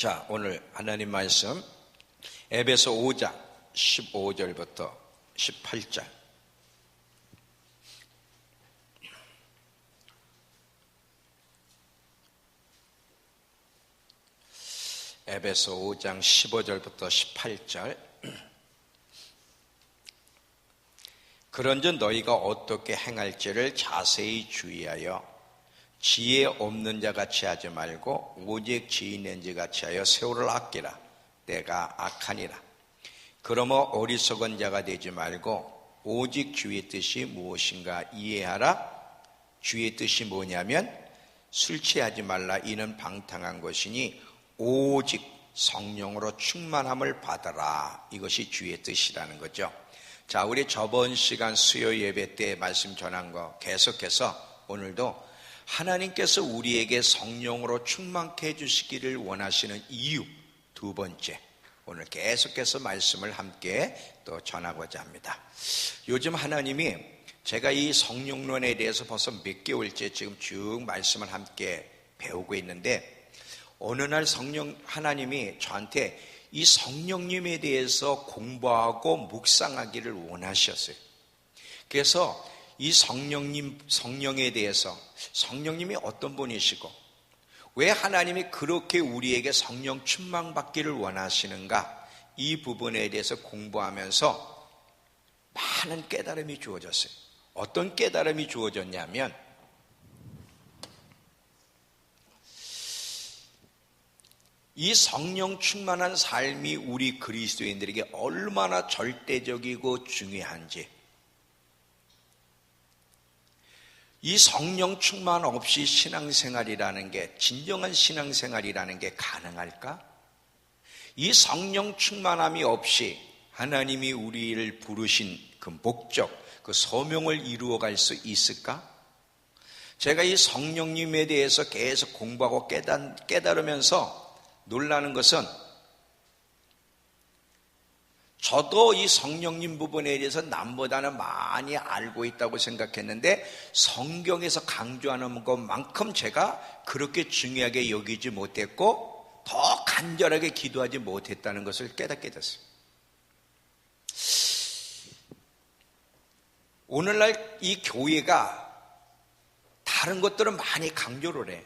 자, 오늘 하나님 말씀 에베소 5장 15절부터 18절. 에베소 5장 15절부터 18절. 그런즉 너희가 어떻게 행할지를 자세히 주의하여 지혜 없는 자 같이 하지 말고 오직 지혜 있는 자 같이 하여 세월을 아끼라. 때가 악하니라. 그러므로 어리석은 자가 되지 말고 오직 주의 뜻이 무엇인가 이해하라. 주의 뜻이 뭐냐면 술 취하지 말라. 이는 방탕한 것이니 오직 성령으로 충만함을 받아라. 이것이 주의 뜻이라는 거죠. 자, 우리 저번 시간 수요 예배 때 말씀 전한 거 계속해서 오늘도 하나님께서 우리에게 성령으로 충만케 해주시기를 원하시는 이유 두 번째, 오늘 계속해서 말씀을 함께 또 전하고자 합니다. 요즘 하나님이 제가 이 성령론에 대해서 벌써 몇 개월째 지금 쭉 말씀을 함께 배우고 있는데, 어느 날 하나님이 저한테 이 성령님에 대해서 공부하고 묵상하기를 원하셨어요. 그래서 이 성령에 대해서 성령님이 어떤 분이시고 왜 하나님이 그렇게 우리에게 성령 충만받기를 원하시는가, 이 부분에 대해서 공부하면서 많은 깨달음이 주어졌어요. 어떤 깨달음이 주어졌냐면, 이 성령 충만한 삶이 우리 그리스도인들에게 얼마나 절대적이고 중요한지, 이 성령 충만 없이 신앙생활이라는 게, 진정한 신앙생활이라는 게 가능할까? 이 성령 충만함이 없이 하나님이 우리를 부르신 그 목적, 그 소명을 이루어갈 수 있을까? 제가 이 성령님에 대해서 계속 공부하고 깨달으면서 놀라는 것은, 저도 이 성령님 부분에 대해서 남보다는 많이 알고 있다고 생각했는데 성경에서 강조하는 것만큼 제가 그렇게 중요하게 여기지 못했고 더 간절하게 기도하지 못했다는 것을 깨닫게 됐어요. 오늘날 이 교회가 다른 것들은 많이 강조를 해.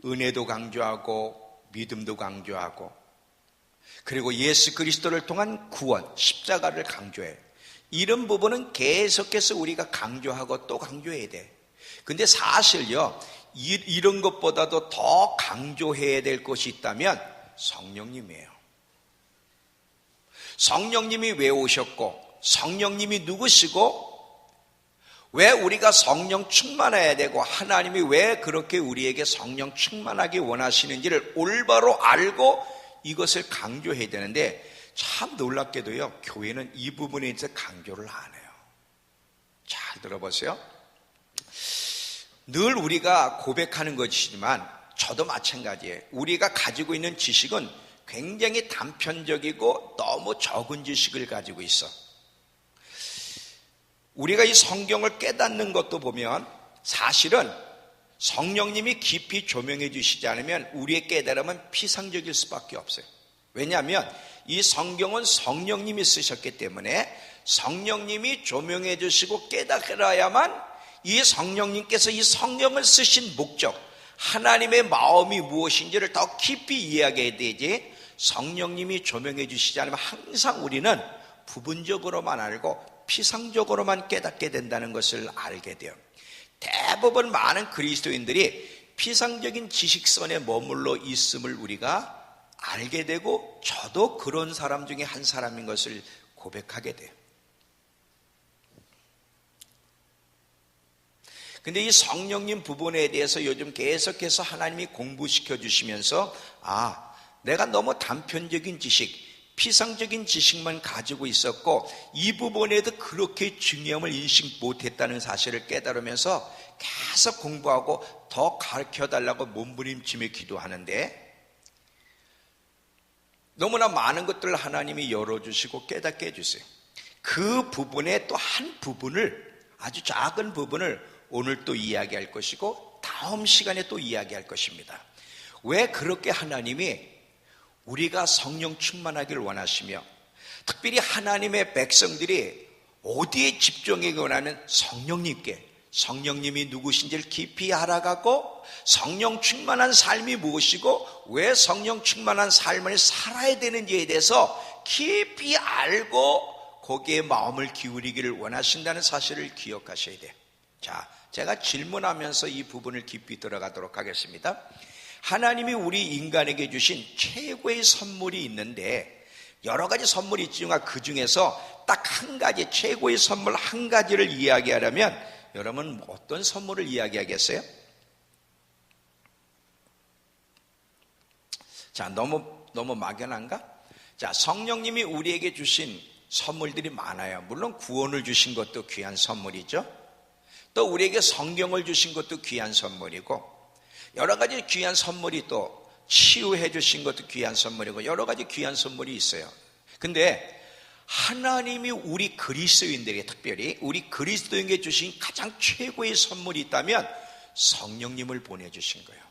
은혜도 강조하고 믿음도 강조하고, 그리고 예수 그리스도를 통한 구원, 십자가를 강조해. 이런 부분은 계속해서 우리가 강조하고 또 강조해야 돼. 근데 사실요, 이런 것보다도 더 강조해야 될 것이 있다면 성령님이에요. 성령님이 왜 오셨고, 성령님이 누구시고, 왜 우리가 성령 충만해야 되고, 하나님이 왜 그렇게 우리에게 성령 충만하게 원하시는지를 올바로 알고 이것을 강조해야 되는데, 참 놀랍게도요, 교회는 이 부분에 대해서 강조를 안 해요. 잘 들어보세요. 늘 우리가 고백하는 것이지만 저도 마찬가지예요. 우리가 가지고 있는 지식은 굉장히 단편적이고 너무 적은 지식을 가지고 있어. 우리가 이 성경을 깨닫는 것도 보면 사실은 성령님이 깊이 조명해 주시지 않으면 우리의 깨달음은 피상적일 수밖에 없어요. 왜냐하면 이 성경은 성령님이 쓰셨기 때문에 성령님이 조명해 주시고 깨달아야만 이 성령님께서 이 성경을 쓰신 목적, 하나님의 마음이 무엇인지를 더 깊이 이해하게 되지, 성령님이 조명해 주시지 않으면 항상 우리는 부분적으로만 알고 피상적으로만 깨닫게 된다는 것을 알게 돼요. 대부분 많은 그리스도인들이 피상적인 지식선에 머물러 있음을 우리가 알게 되고, 저도 그런 사람 중에 한 사람인 것을 고백하게 돼요. 근데 이 성령님 부분에 대해서 요즘 계속해서 하나님이 공부시켜 주시면서, 내가 너무 단편적인 지식, 피상적인 지식만 가지고 있었고 이 부분에도 그렇게 중요함을 인식 못했다는 사실을 깨달으면서 계속 공부하고 더 가르쳐달라고 몸부림치며 기도하는데, 너무나 많은 것들을 하나님이 열어주시고 깨닫게 해주세요. 그 부분의 또 한 부분을, 아주 작은 부분을 오늘 또 이야기할 것이고 다음 시간에 또 이야기할 것입니다. 왜 그렇게 하나님이 우리가 성령 충만하기를 원하시며, 특별히 하나님의 백성들이 어디에 집중하기 원하면 성령님께, 성령님이 누구신지를 깊이 알아가고 성령 충만한 삶이 무엇이고 왜 성령 충만한 삶을 살아야 되는지에 대해서 깊이 알고 거기에 마음을 기울이기를 원하신다는 사실을 기억하셔야 돼요. 자, 제가 질문하면서 이 부분을 깊이 들어가도록 하겠습니다. 하나님이 우리 인간에게 주신 최고의 선물이 있는데 여러 가지 선물이 있지만 그 중에서 딱 한 가지, 최고의 선물 한 가지를 이야기하려면 여러분 어떤 선물을 이야기하겠어요? 자, 너무 막연한가? 자, 성령님이 우리에게 주신 선물들이 많아요. 물론 구원을 주신 것도 귀한 선물이죠. 또 우리에게 성경을 주신 것도 귀한 선물이고, 여러 가지 귀한 선물이 또 치유해 주신 것도 귀한 선물이고, 여러 가지 귀한 선물이 있어요. 근데 하나님이 우리 그리스도인들에게, 특별히 우리 그리스도인에게 주신 가장 최고의 선물이 있다면 성령님을 보내주신 거예요.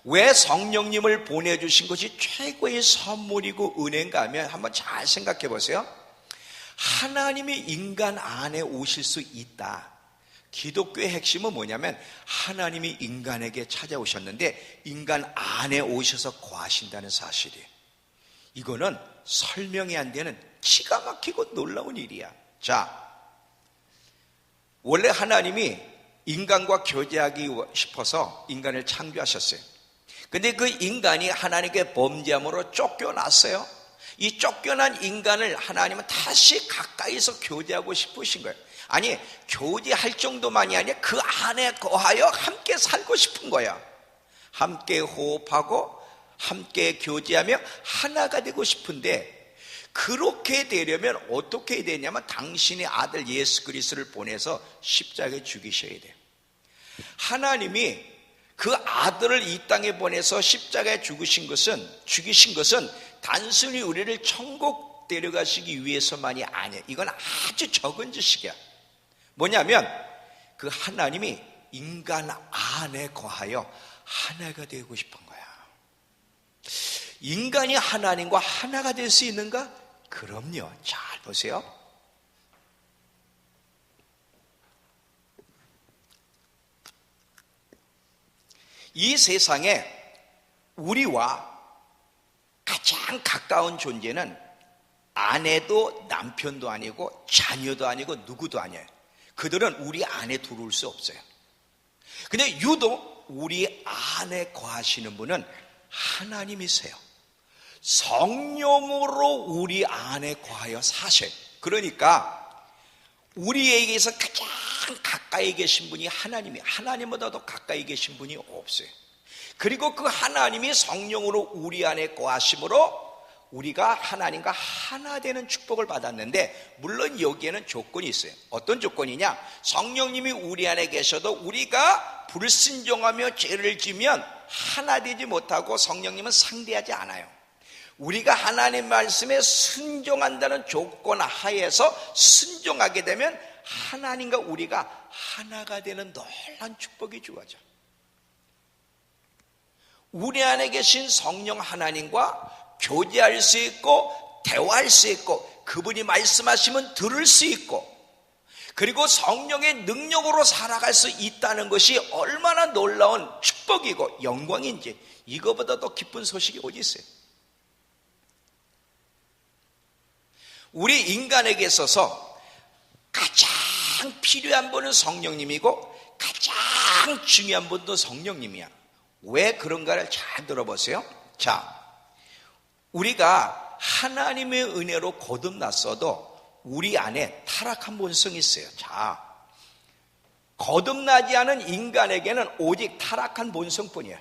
왜 성령님을 보내주신 것이 최고의 선물이고 은혜인가 하면 한번 잘 생각해 보세요. 하나님이 인간 안에 오실 수 있다. 기독교의 핵심은 뭐냐면 하나님이 인간에게 찾아오셨는데 인간 안에 오셔서 거하신다는 사실이에요. 이거는 설명이 안 되는 기가 막히고 놀라운 일이야. 자, 원래 하나님이 인간과 교제하기 싶어서 인간을 창조하셨어요. 근데 그 인간이 하나님께 범죄함으로 쫓겨났어요. 이 쫓겨난 인간을 하나님은 다시 가까이서 교제하고 싶으신 거예요. 아니, 교제할 정도만이 아니라 그 안에 거하여 함께 살고 싶은 거야. 함께 호흡하고 함께 교제하며 하나가 되고 싶은데, 그렇게 되려면 어떻게 해야 되냐면 당신의 아들 예수 그리스도를 보내서 십자가에 죽이셔야 돼요. 하나님이 그 아들을 이 땅에 보내서 십자가에 죽이신 것은 단순히 우리를 천국 데려가시기 위해서만이 아니에요. 이건 아주 적은 짓이야. 뭐냐면 그 하나님이 인간 안에 거하여 하나가 되고 싶은 거야. 인간이 하나님과 하나가 될 수 있는가? 그럼요. 잘 보세요. 이 세상에 우리와 가장 가까운 존재는 아내도 남편도 아니고 자녀도 아니고 누구도 아니에요. 그들은 우리 안에 들어올 수 없어요. 근데 유독 우리 안에 거하시는 분은 하나님이세요. 성령으로 우리 안에 거하여 사셔요. 그러니까 우리에게서 가장 가까이 계신 분이 하나님이, 하나님보다도 가까이 계신 분이 없어요. 그리고 그 하나님이 성령으로 우리 안에 거하심으로 우리가 하나님과 하나 되는 축복을 받았는데, 물론 여기에는 조건이 있어요. 어떤 조건이냐? 성령님이 우리 안에 계셔도 우리가 불순종하며 죄를 지면 하나 되지 못하고 성령님은 상대하지 않아요. 우리가 하나님 말씀에 순종한다는 조건 하에서 순종하게 되면 하나님과 우리가 하나가 되는 놀라운 축복이 주어져. 우리 안에 계신 성령 하나님과 교제할 수 있고 대화할 수 있고 그분이 말씀하시면 들을 수 있고, 그리고 성령의 능력으로 살아갈 수 있다는 것이 얼마나 놀라운 축복이고 영광인지, 이거보다 더 기쁜 소식이 어디 있어요? 우리 인간에게 있어서 가장 필요한 분은 성령님이고 가장 중요한 분도 성령님이야. 왜 그런가를 잘 들어보세요. 자, 우리가 하나님의 은혜로 거듭났어도 우리 안에 타락한 본성이 있어요. 자, 거듭나지 않은 인간에게는 오직 타락한 본성뿐이에요.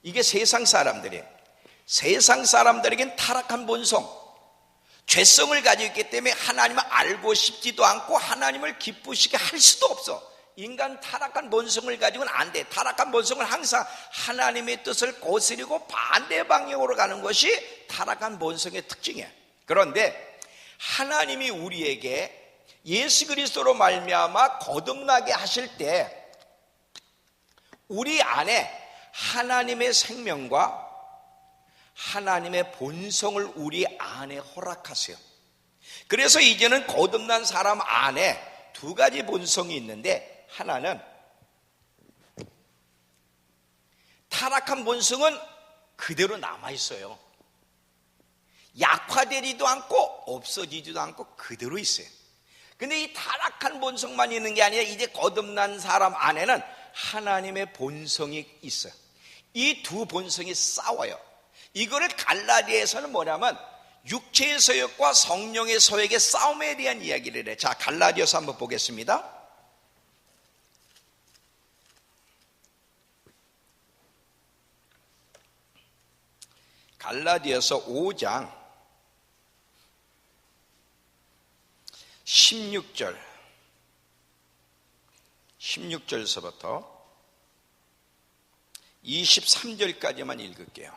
이게 세상 사람들이에요. 세상 사람들에겐 타락한 본성, 죄성을 가지고 있기 때문에 하나님을 알고 싶지도 않고 하나님을 기쁘시게 할 수도 없어. 인간 타락한 본성을 가지고는 안 돼. 타락한 본성은 항상 하나님의 뜻을 거스르고 반대 방향으로 가는 것이 타락한 본성의 특징이에요. 그런데 하나님이 우리에게 예수 그리스도로 말미암아 거듭나게 하실 때 우리 안에 하나님의 생명과 하나님의 본성을 우리 안에 허락하세요. 그래서 이제는 거듭난 사람 안에 두 가지 본성이 있는데, 하나는 타락한 본성은 그대로 남아있어요. 약화되지도 않고 없어지지도 않고 그대로 있어요. 근데 이 타락한 본성만 있는 게 아니라 이제 거듭난 사람 안에는 하나님의 본성이 있어요. 이 두 본성이 싸워요. 이거를 갈라디아에서는 뭐냐면 육체의 소욕과 성령의 소욕의 싸움에 대한 이야기를 해요. 자, 갈라디아서 한번 보겠습니다. 갈라디아서 5장 16절서부터 23절까지만 읽을게요.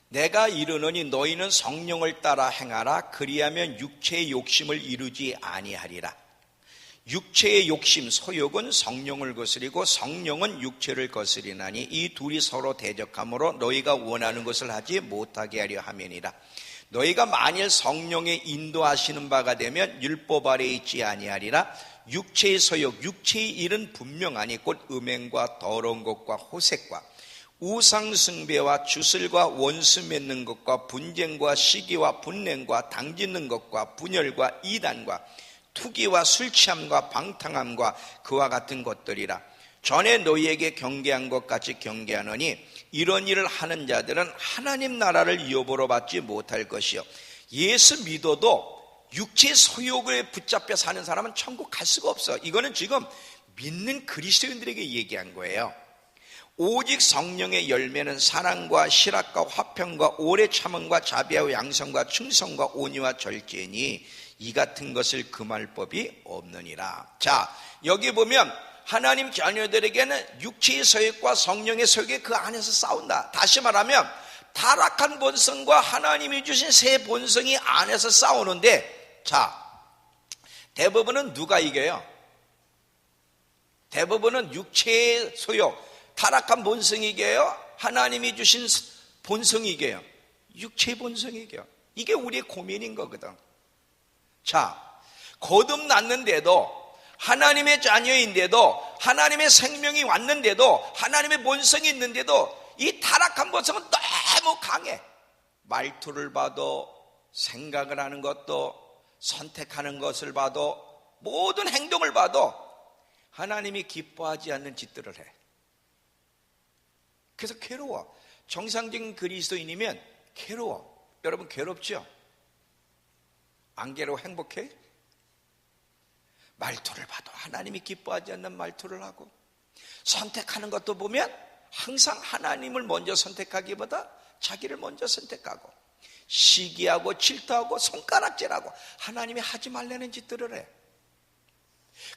내가 이르노니 너희는 성령을 따라 행하라. 그리하면 육체의 욕심을 이루지 아니하리라. 육체의 욕심, 소욕은 성령을 거스리고 성령은 육체를 거스리나니 이 둘이 서로 대적하므로 너희가 원하는 것을 하지 못하게 하려 함이니라. 너희가 만일 성령의 인도하시는 바가 되면 율법 아래 있지 아니하리라. 육체의 소욕, 육체의 일은 분명하니 곧 음행과 더러운 것과 호색과 우상 숭배와 주술과 원수 맺는 것과 분쟁과 시기와 분냉과 당짓는 것과 분열과 이단과 투기와 술취함과 방탕함과 그와 같은 것들이라. 전에 너희에게 경계한 것 같이 경계하노니 이런 일을 하는 자들은 하나님 나라를 이업으로 받지 못할 것이요. 예수 믿어도 육체의 소욕에 붙잡혀 사는 사람은 천국 갈 수가 없어. 이거는 지금 믿는 그리스도인들에게 얘기한 거예요. 오직 성령의 열매는 사랑과 실학과 화평과 오래 참음과 자비하고 양성과 충성과 온유와 절제니 이 같은 것을 금할 법이 없느니라. 자, 여기 보면 하나님 자녀들에게는 육체의 소욕과 성령의 소욕이 그 안에서 싸운다. 다시 말하면 타락한 본성과 하나님이 주신 새 본성이 안에서 싸우는데, 자, 대부분은 누가 이겨요? 대부분은 육체의 소욕, 타락한 본성이 이겨요? 하나님이 주신 본성이 이겨요? 육체의 본성이 이겨요. 이게 우리의 고민인 거거든. 자, 거듭났는데도 하나님의 자녀인데도 하나님의 생명이 왔는데도 하나님의 본성이 있는데도 이 타락한 본성은 너무 강해. 말투를 봐도 생각을 하는 것도 선택하는 것을 봐도 모든 행동을 봐도 하나님이 기뻐하지 않는 짓들을 해. 그래서 괴로워. 정상적인 그리스도인이면 괴로워. 여러분 괴롭죠? 안 괴로워? 행복해? 말투를 봐도 하나님이 기뻐하지 않는 말투를 하고, 선택하는 것도 보면 항상 하나님을 먼저 선택하기보다 자기를 먼저 선택하고, 시기하고 질투하고 손가락질하고 하나님이 하지 말라는 짓들을 해.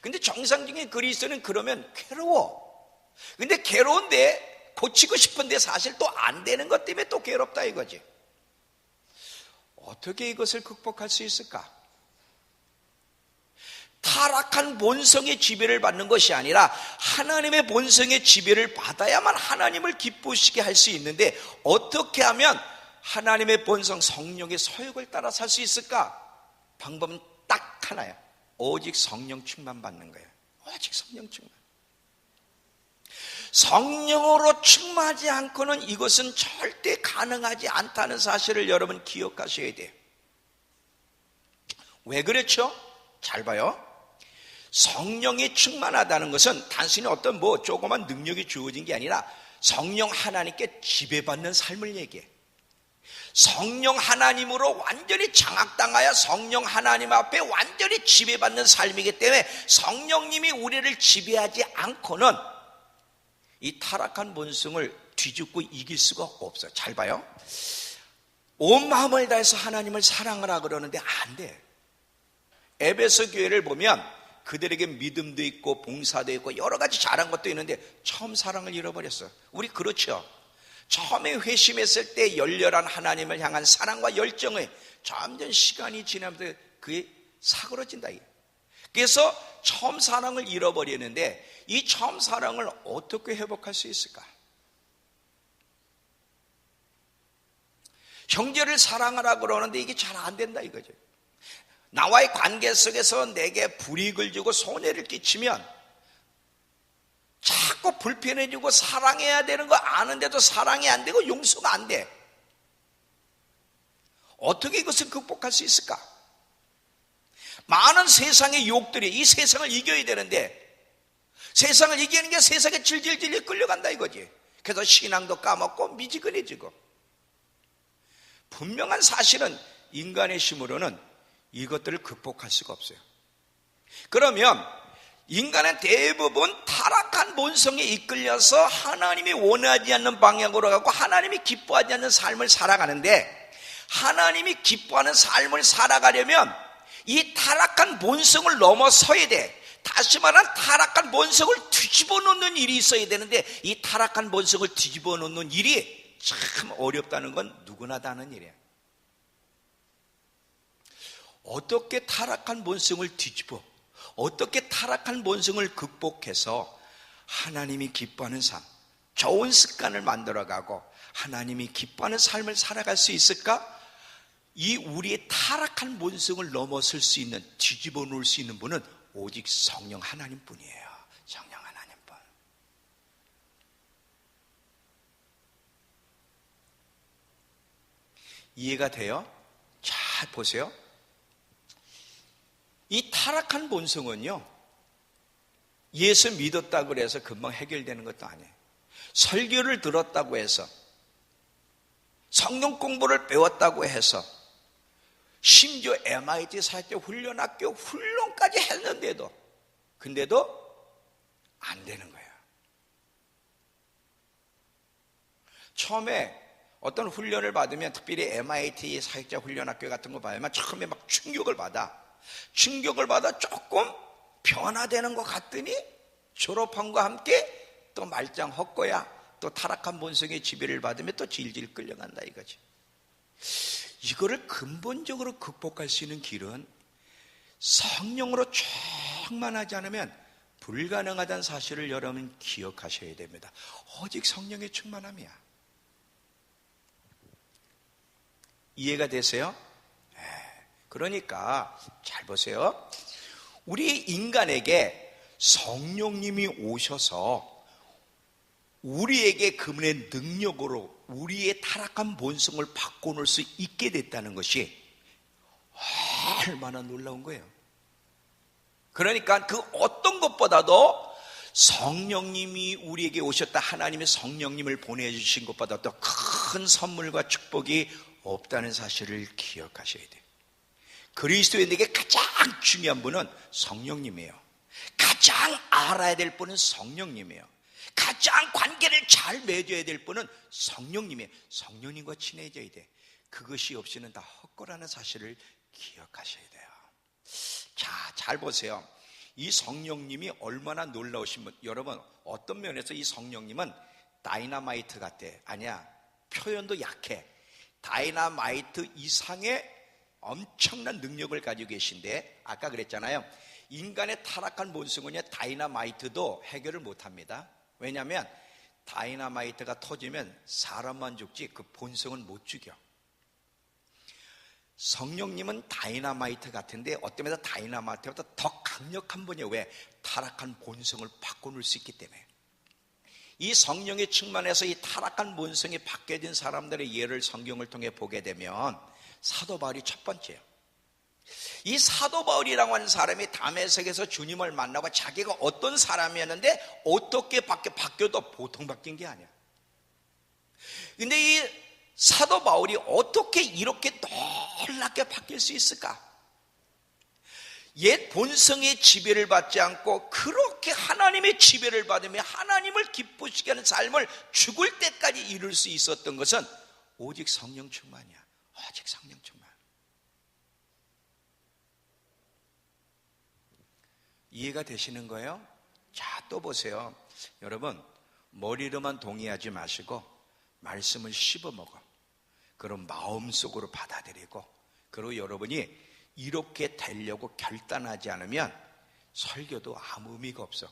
근데 정상적인 그리스도는 그러면 괴로워. 근데 괴로운데 고치고 싶은데 사실 또 안 되는 것 때문에 또 괴롭다 이거지. 어떻게 이것을 극복할 수 있을까? 타락한 본성의 지배를 받는 것이 아니라 하나님의 본성의 지배를 받아야만 하나님을 기쁘시게 할 수 있는데, 어떻게 하면 하나님의 본성 성령의 소욕을 따라 살 수 있을까? 방법은 딱 하나야. 오직 성령 충만 받는 거예요. 오직 성령 충만. 성령으로 충만하지 않고는 이것은 절대 가능하지 않다는 사실을 여러분 기억하셔야 돼요. 왜 그렇죠? 잘 봐요. 성령이 충만하다는 것은 단순히 어떤 조그만 능력이 주어진 게 아니라 성령 하나님께 지배받는 삶을 얘기해. 성령 하나님으로 완전히 장악당하여 성령 하나님 앞에 완전히 지배받는 삶이기 때문에 성령님이 우리를 지배하지 않고는 이 타락한 본성을 뒤집고 이길 수가 없어요. 잘 봐요. 온 마음을 다해서 하나님을 사랑하라 그러는데 안 돼. 에베소 교회를 보면 그들에게 믿음도 있고 봉사도 있고 여러 가지 잘한 것도 있는데 처음 사랑을 잃어버렸어요. 우리 그렇죠. 처음에 회심했을 때 열렬한 하나님을 향한 사랑과 열정이 점점 시간이 지나면서 그게 사그러진다. 그래서 처음 사랑을 잃어버리는데 이 처음 사랑을 어떻게 회복할 수 있을까? 형제를 사랑하라 그러는데 이게 잘 안 된다 이거죠. 나와의 관계 속에서 내게 불이익을 주고 손해를 끼치면 자꾸 불편해지고 사랑해야 되는 거 아는데도 사랑이 안 되고 용서가 안 돼. 어떻게 이것을 극복할 수 있을까? 많은 세상의 유혹들이 이 세상을 이겨야 되는데 세상을 이기는 게 세상에 질질질 끌려간다 이거지. 그래서 신앙도 까먹고 미지근해지고. 분명한 사실은 인간의 힘으로는 이것들을 극복할 수가 없어요. 그러면 인간은 대부분 타락한 본성에 이끌려서 하나님이 원하지 않는 방향으로 가고 하나님이 기뻐하지 않는 삶을 살아가는데, 하나님이 기뻐하는 삶을 살아가려면 이 타락한 본성을 넘어서야 돼. 다시 말하면 타락한 본성을 뒤집어 놓는 일이 있어야 되는데, 이 타락한 본성을 뒤집어 놓는 일이 참 어렵다는 건 누구나 다 아는 일이에요. 어떻게 타락한 본성을 뒤집어, 어떻게 타락한 본성을 극복해서 하나님이 기뻐하는 삶, 좋은 습관을 만들어가고 하나님이 기뻐하는 삶을 살아갈 수 있을까? 이 우리의 타락한 본성을 넘어설 수 있는, 뒤집어 놓을 수 있는 분은 오직 성령 하나님뿐이에요. 성령 하나님뿐. 이해가 돼요? 잘 보세요. 이 타락한 본성은요, 예수 믿었다고 해서 금방 해결되는 것도 아니에요. 설교를 들었다고 해서, 성경 공부를 배웠다고 해서, 심지어 MIT 사회적 훈련학교 훈련까지 했는데도, 근데도 안 되는 거예요. 처음에 어떤 훈련을 받으면, 특별히 MIT 사회적 훈련학교 같은 거 받으면 처음에 막 충격을 받아 조금 변화되는 것 같더니 졸업한 것과 함께 또 말짱 헛거야, 또 타락한 본성의 지배를 받으면 또 질질 끌려간다 이거지. 이거를 근본적으로 극복할 수 있는 길은 성령으로 충만하지 않으면 불가능하다는 사실을 여러분 기억하셔야 됩니다. 오직 성령의 충만함이야. 이해가 되세요? 그러니까 잘 보세요. 우리 인간에게 성령님이 오셔서 우리에게 그분의 능력으로 우리의 타락한 본성을 바꿔놓을 수 있게 됐다는 것이 얼마나 놀라운 거예요. 그러니까 그 어떤 것보다도 성령님이 우리에게 오셨다, 하나님의 성령님을 보내주신 것보다 더 큰 선물과 축복이 없다는 사실을 기억하셔야 돼요. 그리스도인에게 가장 중요한 분은 성령님이에요. 가장 알아야 될 분은 성령님이에요. 가장 관계를 잘 맺어야 될 분은 성령님이에요. 성령님과 친해져야 돼. 그것이 없이는 다 헛거라는 사실을 기억하셔야 돼요. 자, 잘 보세요. 이 성령님이 얼마나 놀라우신 분. 여러분, 어떤 면에서 이 성령님은 다이너마이트 같대. 아니야, 표현도 약해. 다이너마이트 이상의 엄청난 능력을 가지고 계신데, 아까 그랬잖아요. 인간의 타락한 본성은요, 다이너마이트도 해결을 못합니다. 왜냐하면 다이너마이트가 터지면 사람만 죽지 그 본성은 못 죽여. 성령님은 다이너마이트 같은데 어떤 면에서 다이너마이트보다 더 강력한 분이에요. 왜? 타락한 본성을 바꿔놓을 수 있기 때문에. 이 성령의 충만해서 이 타락한 본성이 바뀌어진 사람들의 예를 성경을 통해 보게 되면 사도 바울이 첫 번째예요. 이 사도 바울이라고 하는 사람이 다메섹에서 주님을 만나고 자기가 어떤 사람이었는데 어떻게 바뀌어도 보통 바뀐 게 아니야. 근데 이 사도 바울이 어떻게 이렇게 놀랍게 바뀔 수 있을까? 옛 본성의 지배를 받지 않고 그렇게 하나님의 지배를 받으며 하나님을 기쁘시게 하는 삶을 죽을 때까지 이룰 수 있었던 것은 오직 성령 충만이야. 오직 성령 충만. 이해가 되시는 거예요? 자, 또 보세요. 여러분, 머리로만 동의하지 마시고 말씀을 씹어먹어. 그럼 마음속으로 받아들이고, 그리고 여러분이 이렇게 되려고 결단하지 않으면 설교도 아무 의미가 없어.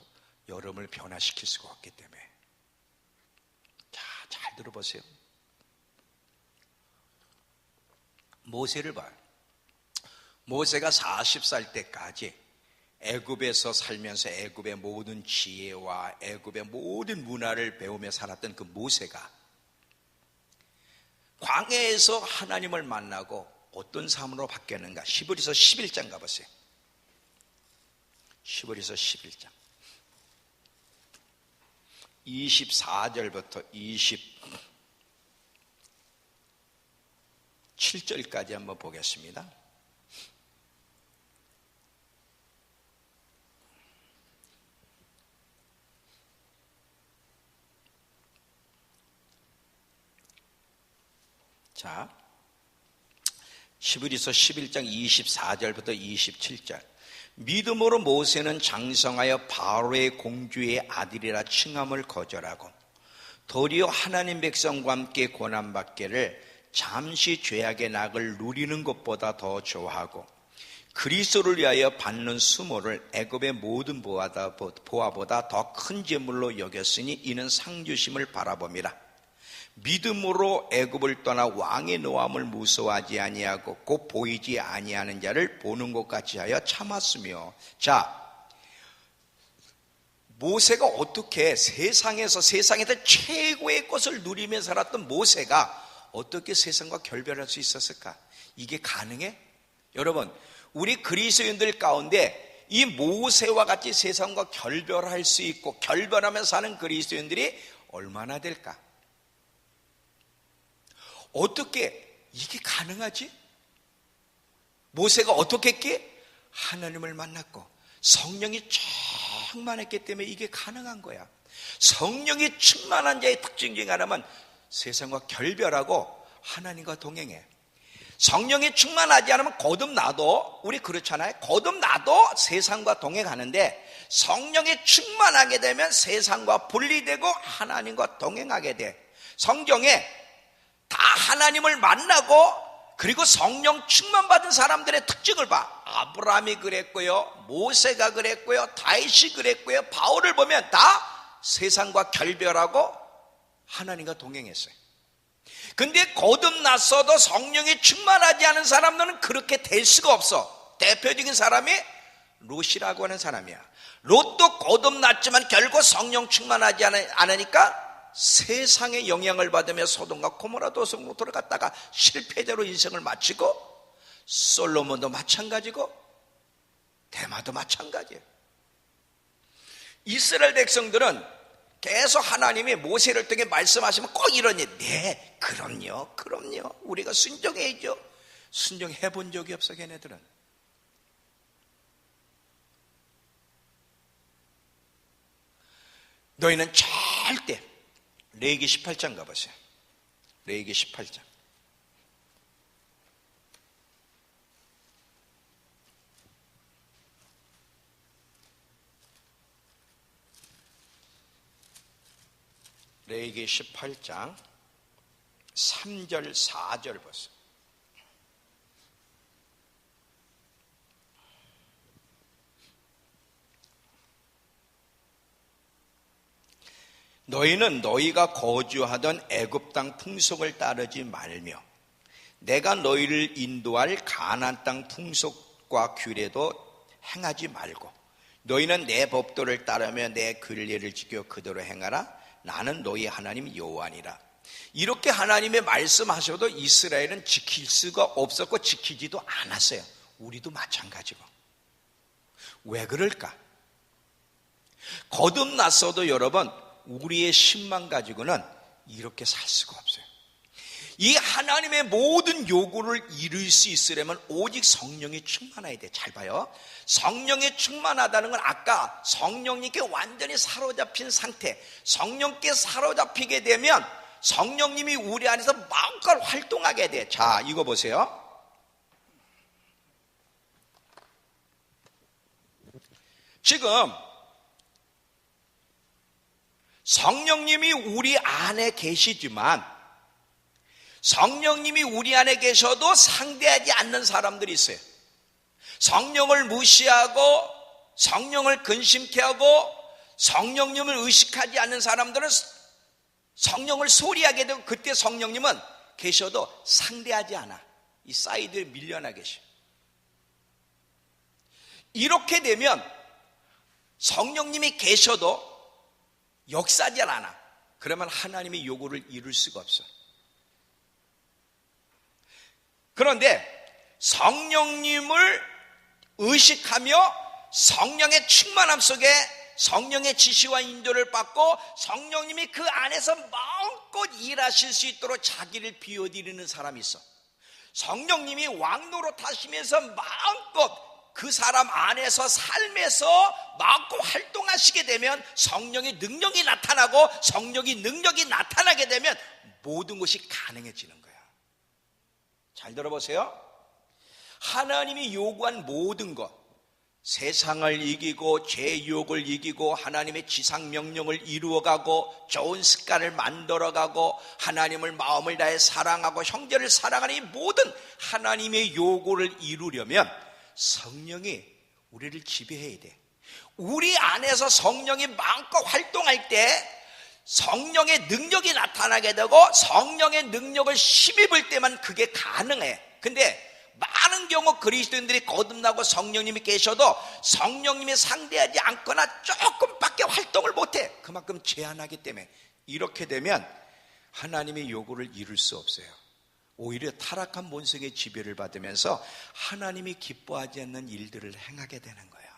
여러분을 변화시킬 수가 없기 때문에. 자, 잘 들어보세요. 모세를 봐요. 모세가 40살 때까지 애굽에서 살면서 애굽의 모든 지혜와 애굽의 모든 문화를 배우며 살았던 그 모세가 광야에서 하나님을 만나고 어떤 삶으로 바뀌었는가? 히브리서 11장 가보세요. 히브리서 11장 24절부터 27절까지 한번 보겠습니다. 자, 히브리서 11장 24절부터 27절. 믿음으로 모세는 장성하여 바로의 공주의 아들이라 칭함을 거절하고 도리어 하나님 백성과 함께 고난받기를 잠시 죄악의 낙을 누리는 것보다 더 좋아하고 그리스도를 위하여 받는 수모를 애굽의 모든 보화보다 더 큰 재물로 여겼으니 이는 상주심을 바라봅니다. 믿음으로 애굽을 떠나 왕의 노함을 무서워하지 아니하고 곧 보이지 아니하는 자를 보는 것 같이 하여 참았으며. 자, 모세가 어떻게 세상에서 최고의 것을 누리며 살았던 모세가 어떻게 세상과 결별할 수 있었을까? 이게 가능해? 여러분, 우리 그리스도인들 가운데 이 모세와 같이 세상과 결별할 수 있고 결별하며 사는 그리스도인들이 얼마나 될까? 어떻게 이게 가능하지? 모세가 어떻게 했기에? 하나님을 만났고 성령이 충만했기 때문에 이게 가능한 거야. 성령이 충만한 자의 특징 중에 하나는 세상과 결별하고 하나님과 동행해. 성령이 충만하지 않으면 거듭나도, 우리 그렇잖아요. 거듭나도 세상과 동행하는데 성령이 충만하게 되면 세상과 분리되고 하나님과 동행하게 돼. 성경에 다 하나님을 만나고 그리고 성령 충만받은 사람들의 특징을 봐. 아브라함이 그랬고요, 모세가 그랬고요, 다윗이 그랬고요, 바울을 보면 다 세상과 결별하고 하나님과 동행했어요. 근데 거듭났어도 성령이 충만하지 않은 사람들은 그렇게 될 수가 없어. 대표적인 사람이 롯이라고 하는 사람이야. 롯도 거듭났지만 결국 성령 충만하지 않으니까 세상의 영향을 받으며 소돔과 고모라 도성으로 돌아갔다가 실패자로 인생을 마치고, 솔로몬도 마찬가지고 데마도 마찬가지예요. 이스라엘 백성들은 계속 하나님이 모세를 통해 말씀하시면 꼭 이러니, 네, 그럼요, 우리가 순종해야죠. 순종해 본 적이 없어. 걔네들은. 너희는 절대, 레위기 18장 가보세요. 레위기 18장. 레위기 18장 3절 4절 보세요. 너희는 너희가 거주하던 애굽 땅 풍속을 따르지 말며 내가 너희를 인도할 가나안 땅 풍속과 규례도 행하지 말고 너희는 내 법도를 따르며 내 규례를 지켜 그대로 행하라. 나는 너희 하나님 여호와니라. 이렇게 하나님의 말씀하셔도 이스라엘은 지킬 수가 없었고 지키지도 않았어요. 우리도 마찬가지고. 왜 그럴까? 거듭났어도 여러분, 우리의 신만 가지고는 이렇게 살 수가 없어요. 이 하나님의 모든 요구를 이룰 수 있으려면 오직 성령이 충만해야 돼. 잘 봐요. 성령이 충만하다는 건 아까 성령님께 완전히 사로잡힌 상태, 성령께 사로잡히게 되면 성령님이 우리 안에서 마음껏 활동하게 돼. 자, 이거 보세요. 지금 성령님이 우리 안에 계시지만 성령님이 우리 안에 계셔도 상대하지 않는 사람들이 있어요. 성령을 무시하고 성령을 근심케 하고 성령님을 의식하지 않는 사람들은 성령을 소리하게 되고, 그때 성령님은 계셔도 상대하지 않아. 이 사이드에 밀려나 계셔. 이렇게 되면 성령님이 계셔도 역사하지 않아. 그러면 하나님의 요구를 이룰 수가 없어. 그런데 성령님을 의식하며 성령의 충만함 속에 성령의 지시와 인도를 받고 성령님이 그 안에서 마음껏 일하실 수 있도록 자기를 비워드리는 사람이 있어. 성령님이 왕노로 타시면서 마음껏 그 사람 안에서 삶에서 마음껏 활동하시게 되면 성령의 능력이 나타나고, 성령의 능력이 나타나게 되면 모든 것이 가능해지는 거야. 잘 들어보세요. 하나님이 요구한 모든 것, 세상을 이기고 제 유혹을 이기고 하나님의 지상명령을 이루어가고 좋은 습관을 만들어가고 하나님을 마음을 다해 사랑하고 형제를 사랑하는 이 모든 하나님의 요구를 이루려면 성령이 우리를 지배해야 돼. 우리 안에서 성령이 마음껏 활동할 때 성령의 능력이 나타나게 되고 성령의 능력을 힘입을 때만 그게 가능해. 근데 많은 경우 그리스도인들이 거듭나고 성령님이 계셔도 성령님이 상대하지 않거나 조금밖에 활동을 못해. 그만큼 제한하기 때문에 이렇게 되면 하나님의 요구를 이룰 수 없어요. 오히려 타락한 본성의 지배를 받으면서 하나님이 기뻐하지 않는 일들을 행하게 되는 거예요.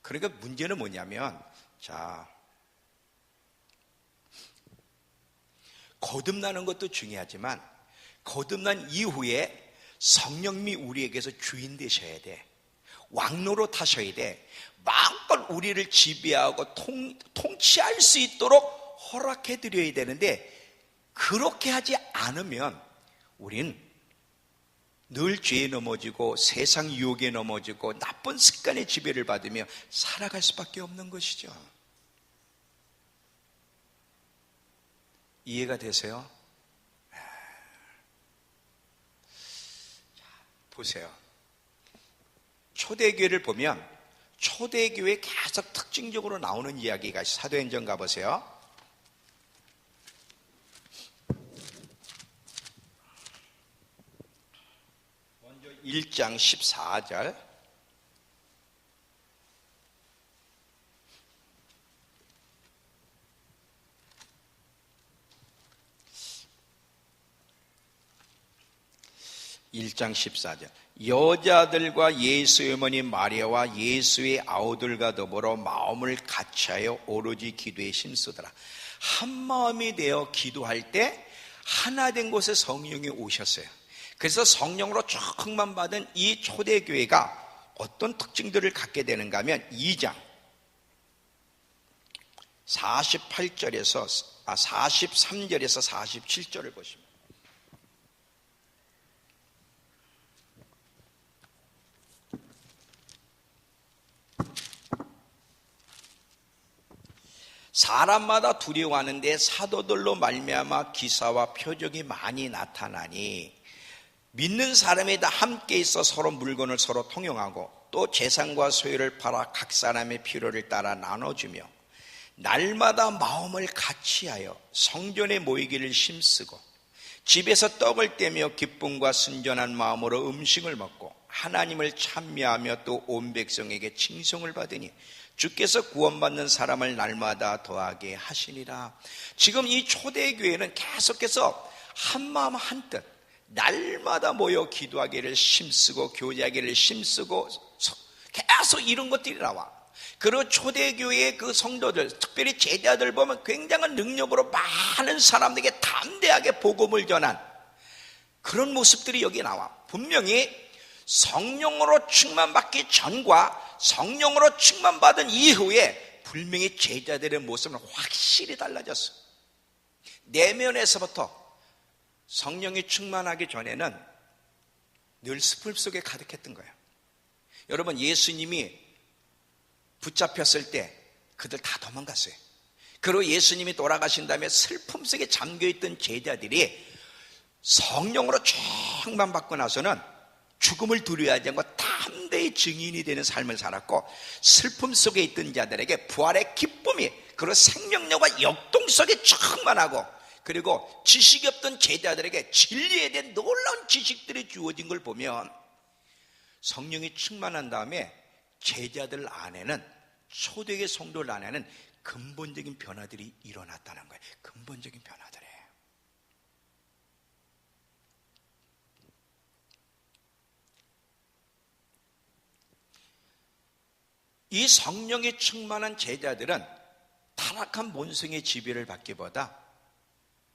그러니까 문제는 뭐냐면, 거듭나는 것도 중요하지만 거듭난 이후에 성령님이 우리에게서 주인 되셔야 돼. 왕노로 타셔야 돼. 마음껏 우리를 지배하고 통치할 수 있도록 허락해 드려야 되는데, 그렇게 하지 않으면 우린 늘 죄에 넘어지고 세상 유혹에 넘어지고 나쁜 습관의 지배를 받으며 살아갈 수밖에 없는 것이죠. 이해가 되세요? 보세요. 초대교회를 보면 초대교회에 계속 특징적으로 나오는 이야기가 사도행전 가보세요. 먼저 1장 14절. (1장 14절) 여자들과 예수의 어머니 마리아와 예수의 아우들과 더불어 마음을 같이하여 오로지 기도에 힘쓰더라. 한 마음이 되어 기도할 때 하나 된 곳에 성령이 오셨어요. 그래서 성령으로 충만 받은 이 초대교회가 어떤 특징들을 갖게 되는가 하면 2장 43절에서 47절을 보시면, 사람마다 두려워하는데 사도들로 말미암아 기사와 표적이 많이 나타나니 믿는 사람이 다 함께 있어 서로 물건을 서로 통용하고 또 재산과 소유를 팔아 각 사람의 필요를 따라 나눠주며 날마다 마음을 같이하여 성전에 모이기를 힘쓰고 집에서 떡을 떼며 기쁨과 순전한 마음으로 음식을 먹고 하나님을 찬미하며 또 온 백성에게 칭송을 받으니 주께서 구원받는 사람을 날마다 더하게 하시니라. 지금 이 초대교회는 계속해서 한마음 한뜻 날마다 모여 기도하기를 힘쓰고 교제하기를 힘쓰고 계속 이런 것들이 나와. 그리고 초대교회의 그 성도들, 특별히 제자들 보면 굉장한 능력으로 많은 사람들에게 담대하게 복음을 전한 그런 모습들이 여기 나와. 분명히 성령으로 충만받기 전과 성령으로 충만받은 이후에 분명히 제자들의 모습은 확실히 달라졌어. 내면에서부터 성령이 충만하기 전에는 늘 슬픔 속에 가득했던 거예요. 여러분, 예수님이 붙잡혔을 때 그들 다 도망갔어요. 그리고 예수님이 돌아가신 다음에 슬픔 속에 잠겨있던 제자들이 성령으로 충만받고 나서는 죽음을 두려워하지 않고 담대히 증인이 되는 삶을 살았고, 슬픔 속에 있던 자들에게 부활의 기쁨이, 그리고 생명력과 역동 속에 충만하고, 그리고 지식이 없던 제자들에게 진리에 대한 놀라운 지식들이 주어진 걸 보면, 성령이 충만한 다음에 제자들 안에는, 초대의 성도들 안에는 근본적인 변화들이 일어났다는 거예요. 근본적인 변화들이에요. 이 성령이 충만한 제자들은 타락한 본성의 지배를 받기보다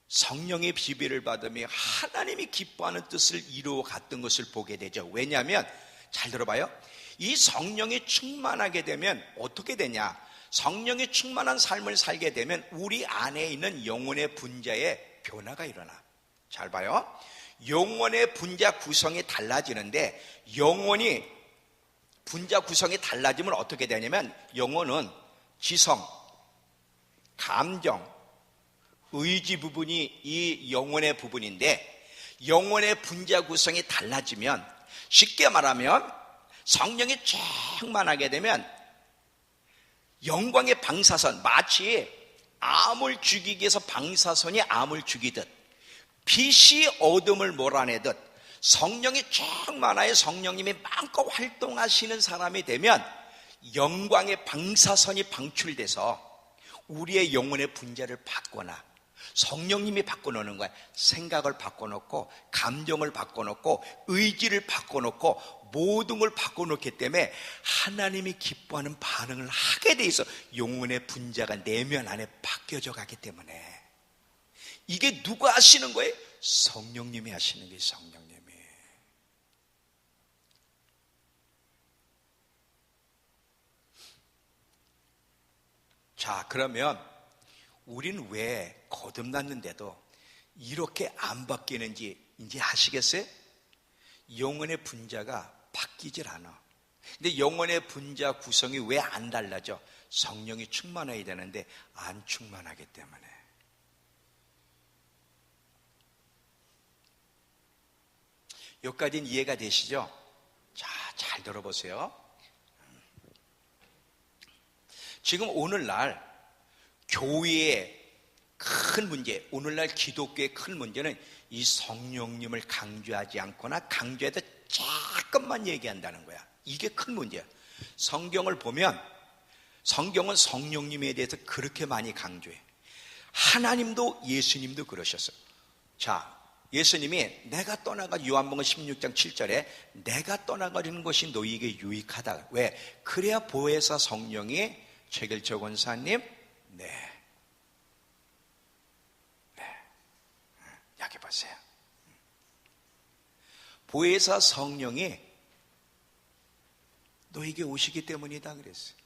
성령의 지배를 받으며 하나님이 기뻐하는 뜻을 이루어 갔던 것을 보게 되죠. 왜냐하면, 잘 들어봐요, 이 성령이 충만하게 되면 어떻게 되냐, 성령이 충만한 삶을 살게 되면 우리 안에 있는 영혼의 분자에 변화가 일어나. 잘 봐요, 영혼의 분자 구성이 달라지는데, 영혼이 분자 구성이 달라지면 어떻게 되냐면, 영혼은 지성, 감정, 의지 부분이 이 영혼의 부분인데, 영혼의 분자 구성이 달라지면, 쉽게 말하면 성령이 충만하게 되면 영광의 방사선, 마치 암을 죽이기 위해서 방사선이 암을 죽이듯, 빛이 어둠을 몰아내듯, 성령이 충만하여 성령님이 마음껏 활동하시는 사람이 되면 영광의 방사선이 방출돼서 우리의 영혼의 분자를 바꿔놔. 성령님이 바꿔놓는 거야. 생각을 바꿔놓고, 감정을 바꿔놓고, 의지를 바꿔놓고, 모든 걸 바꿔놓기 때문에 하나님이 기뻐하는 반응을 하게 돼 있어. 영혼의 분자가 내면 안에 바뀌어져 가기 때문에. 이게 누가 하시는 거예요? 성령님이 하시는 게, 성령님이. 자, 그러면 우린 왜 거듭났는데도 이렇게 안 바뀌는지 이제 아시겠어요? 영혼의 분자가 바뀌질 않아. 근데 영혼의 분자 구성이 왜 안 달라져? 성령이 충만해야 되는데 안 충만하기 때문에. 여기까지는 이해가 되시죠? 자, 잘 들어보세요. 지금 오늘날 교회의 큰 문제, 오늘날 기독교의 큰 문제는 이 성령님을 강조하지 않거나 강조해도 조금만 얘기한다는 거야. 이게 큰 문제야. 성경을 보면 성경은 성령님에 대해서 그렇게 많이 강조해. 하나님도 예수님도 그러셨어요. 자, 예수님이 내가 떠나가, 요한복음 16장 7절에 내가 떠나가려는 것이 너희에게 유익하다. 왜? 그래야 보혜사 성령이 최길철 권사님, 네, 여기 보세요. 보혜사 성령이 너에게 오시기 때문이다 그랬어요.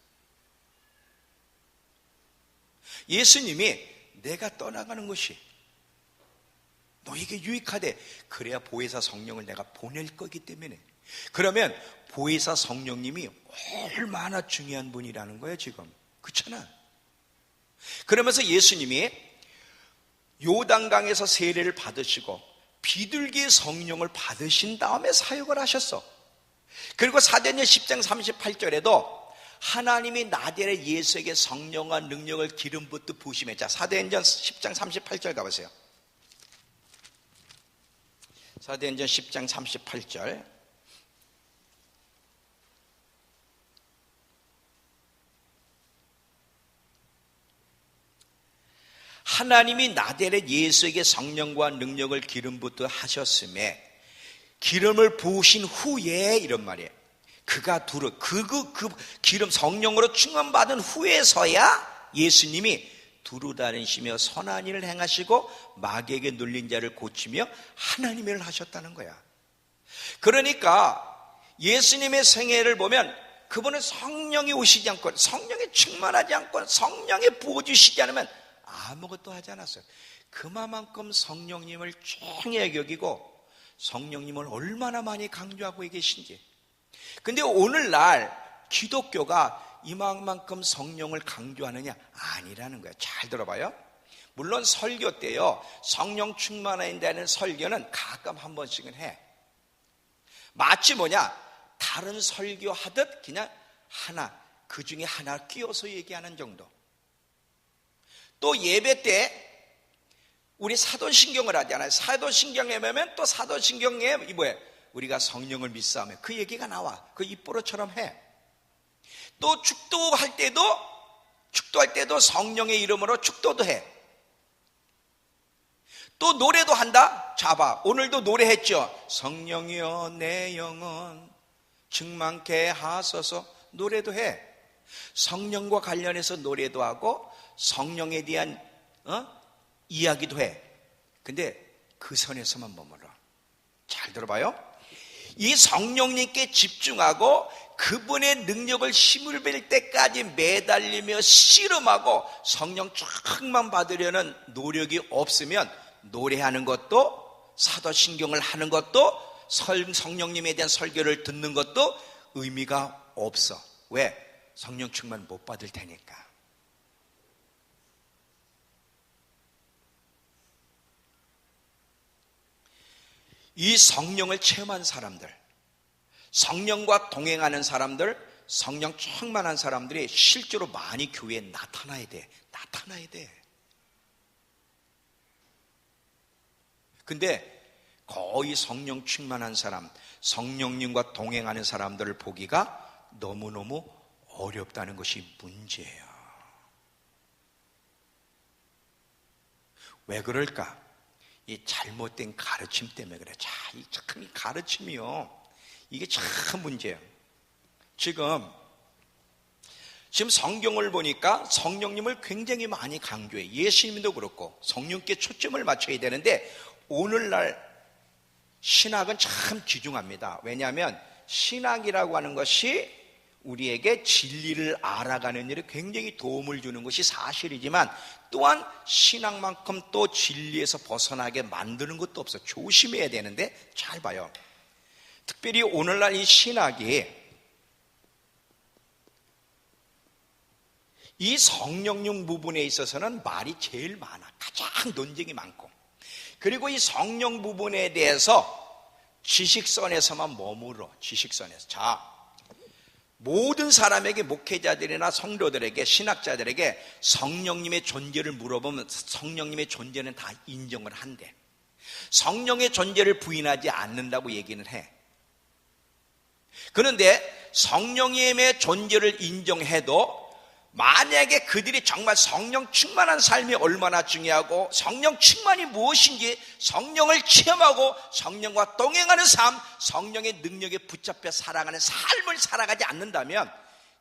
예수님이 내가 떠나가는 것이 너에게 유익하대. 그래야 보혜사 성령을 내가 보낼 거기 때문에. 그러면 보혜사 성령님이 얼마나 중요한 분이라는 거예요 지금. 그렇잖아. 그러면서 예수님이 요단강에서 세례를 받으시고 비둘기의 성령을 받으신 다음에 사역을 하셨어. 그리고 사도행전 10장 38절에도 하나님이 나대의 예수에게 성령과 능력을 기름 붓듯 부으시며. 자, 사도행전 10장 38절 가보세요. 사도행전 10장 38절. 하나님이 나대의 예수에게 성령과 능력을 기름 붓듯 하셨음에, 기름을 부으신 후에, 이런 말이에요. 그가 두루 그 기름 성령으로 충만받은 후에서야 예수님이 두루 다니시며 선한 일을 행하시고 마귀에게 눌린 자를 고치며 하나님의 일을 하셨다는 거야. 그러니까 예수님의 생애를 보면 그분은 성령이 오시지 않고, 성령이 충만하지 않고, 성령이 부어주시지 않으면 아무것도 하지 않았어요. 그만큼 성령님을 중요하게 여기고 성령님을 얼마나 많이 강조하고 계신지. 근데 오늘날 기독교가 이만큼 성령을 강조하느냐? 아니라는 거예요. 잘 들어봐요. 물론 설교 때요, 성령 충만에 대한 설교는 가끔 한 번씩은 해. 마치 뭐냐? 다른 설교하듯 그냥 하나, 그 중에 하나 끼워서 얘기하는 정도. 또 예배 때 우리 사도신경을 하잖아요. 사도신경에 보면 또 사도신경에 뭐예요? 우리가 성령을 믿사오며 그 얘기가 나와. 그 입보로처럼 해. 또 축도할 때도 성령의 이름으로 축도도 해. 또 노래도 한다. 자 봐, 오늘도 노래했죠. 성령이여 내 영혼 충만케 하소서. 노래도 해. 성령과 관련해서 노래도 하고 성령에 대한 이야기도 해. 근데 그 선에서만 머물러. 잘 들어봐요. 이 성령님께 집중하고 그분의 능력을 힘을 뵐 때까지 매달리며 씨름하고 성령 충만 받으려는 노력이 없으면 노래하는 것도 사도신경을 하는 것도 성령님에 대한 설교를 듣는 것도 의미가 없어. 왜? 성령 충만 못 받을 테니까. 이 성령을 체험한 사람들, 성령과 동행하는 사람들, 성령 충만한 사람들이 실제로 많이 교회에 나타나야 돼. 나타나야 돼. 근데 거의 성령 충만한 사람, 성령님과 동행하는 사람들을 보기가 너무너무 어렵다는 것이 문제예요. 왜 그럴까? 이 잘못된 가르침 때문에 그래. 참 이 가르침이요. 이게 참 문제예요. 지금 성경을 보니까 성령님을 굉장히 많이 강조해. 예수님도 그렇고 성령께 초점을 맞춰야 되는데 오늘날 신학은 참 귀중합니다. 왜냐하면 신학이라고 하는 것이 우리에게 진리를 알아가는 일에 굉장히 도움을 주는 것이 사실이지만 또한 신학만큼 또 진리에서 벗어나게 만드는 것도 없어. 조심해야 되는데 잘 봐요. 특별히 오늘날 이 신학이 이 성령님 부분에 있어서는 말이 제일 많아. 가장 논쟁이 많고, 그리고 이 성령 부분에 대해서 지식선에서만 머물러. 지식선에서. 자, 모든 사람에게, 목회자들이나 성도들에게, 신학자들에게 성령님의 존재를 물어보면 성령님의 존재는 다 인정을 한대. 성령의 존재를 부인하지 않는다고 얘기는 해. 그런데 성령님의 존재를 인정해도 만약에 그들이 정말 성령 충만한 삶이 얼마나 중요하고 성령 충만이 무엇인지 성령을 체험하고 성령과 동행하는 삶, 성령의 능력에 붙잡혀 살아가는 삶을 살아가지 않는다면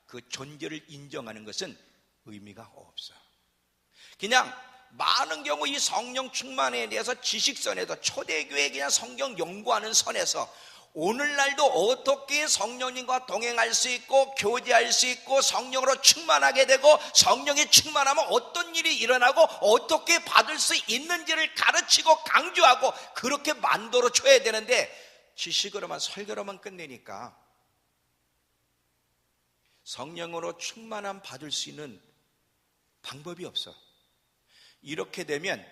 그 존재를 인정하는 것은 의미가 없어. 그냥 많은 경우 이 성령 충만에 대해서 지식선에서 초대교회 그냥 성경 연구하는 선에서 오늘날도 어떻게 성령님과 동행할 수 있고 교제할 수 있고 성령으로 충만하게 되고 성령이 충만하면 어떤 일이 일어나고 어떻게 받을 수 있는지를 가르치고 강조하고 그렇게 만들어 줘야 되는데 지식으로만 설교로만 끝내니까 성령으로 충만함 받을 수 있는 방법이 없어. 이렇게 되면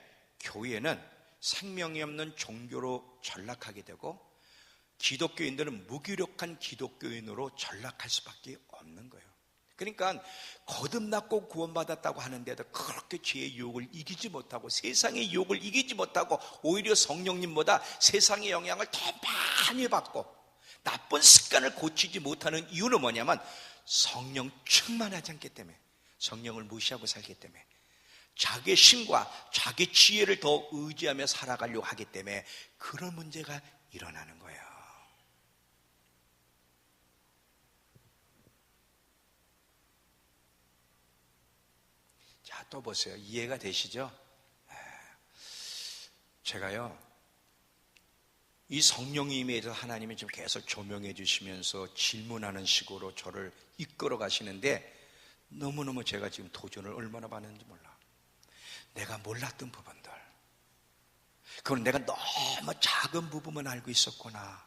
교회는 생명이 없는 종교로 전락하게 되고 기독교인들은 무기력한 기독교인으로 전락할 수밖에 없는 거예요. 그러니까 거듭났고 구원받았다고 하는데도 그렇게 죄의 유혹을 이기지 못하고 세상의 유혹을 이기지 못하고 오히려 성령님보다 세상의 영향을 더 많이 받고 나쁜 습관을 고치지 못하는 이유는 뭐냐면 성령 충만하지 않기 때문에, 성령을 무시하고 살기 때문에, 자기의 힘과 자기 지혜를 더 의지하며 살아가려고 하기 때문에 그런 문제가 일어나는 거예요. 자, 또 보세요. 이해가 되시죠? 제가요, 이 성령님에 대해서 하나님이 좀 계속 조명해 주시면서 질문하는 식으로 저를 이끌어 가시는데 너무너무 제가 지금 도전을 얼마나 받는지 몰라. 내가 몰랐던 부분들, 그건 내가 너무 작은 부분만 알고 있었구나.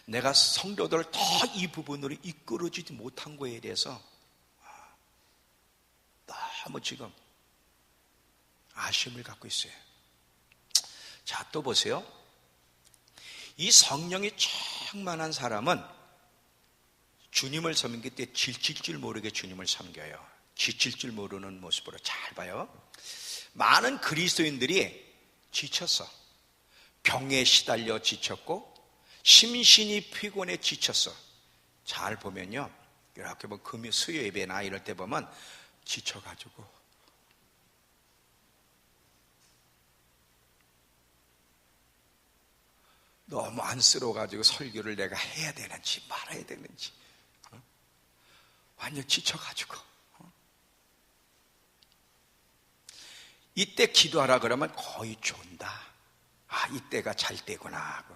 내가 성도들을 더 이 부분으로 이끌어주지 못한 거에 대해서 너무 지금 아쉬움을 갖고 있어요. 자, 또 보세요. 이 성령이 충만한 사람은 주님을 섬길 때 지칠 줄 모르게 주님을 섬겨요. 지칠 줄 모르는 모습으로 잘 봐요. 많은 그리스도인들이 지쳤어. 병에 시달려 지쳤고 심신이 피곤해 지쳤어. 잘 보면요, 이렇게 뭐 금요 수요 예배나 이럴 때 보면 지쳐가지고 너무 안쓰러워가지고 설교를 내가 해야 되는지 말아야 되는지 완전 지쳐가지고 이때 기도하라 그러면 거의 존다. 아, 이때가 잘 때구나 하고.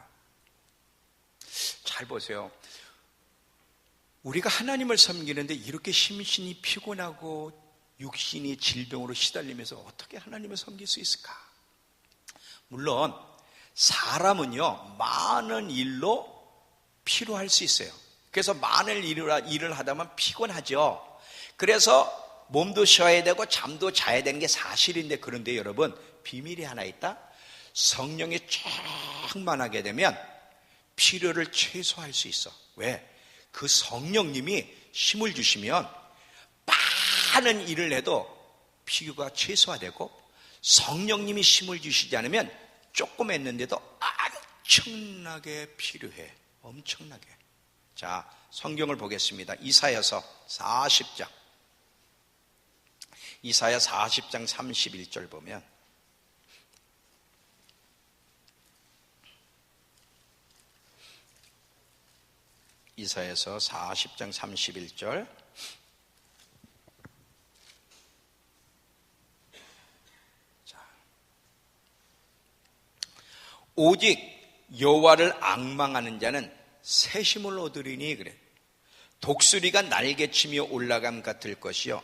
잘 보세요. 우리가 하나님을 섬기는데 이렇게 심신이 피곤하고 육신이 질병으로 시달리면서 어떻게 하나님을 섬길 수 있을까? 물론 사람은요, 많은 일로 피로할 수 있어요. 그래서 많은 일을 하다 보면 피곤하죠. 그래서 몸도 쉬어야 되고 잠도 자야 되는 게 사실인데, 그런데 여러분, 비밀이 하나 있다. 성령이 충만하게 되면 피로를 최소화할 수 있어. 왜? 그 성령님이 힘을 주시면 많은 일을 해도 피로가 최소화되고, 성령님이 힘을 주시지 않으면 조금 했는데도 엄청나게 필요해. 엄청나게. 자, 성경을 보겠습니다. 이사야서 40장. 이사야 40장 31절 보면, 이사야서 40장 31절. 오직 여호와를 앙망하는 자는 새 힘을 얻으리니, 그래. 독수리가 날개치며 올라감 같을 것이요,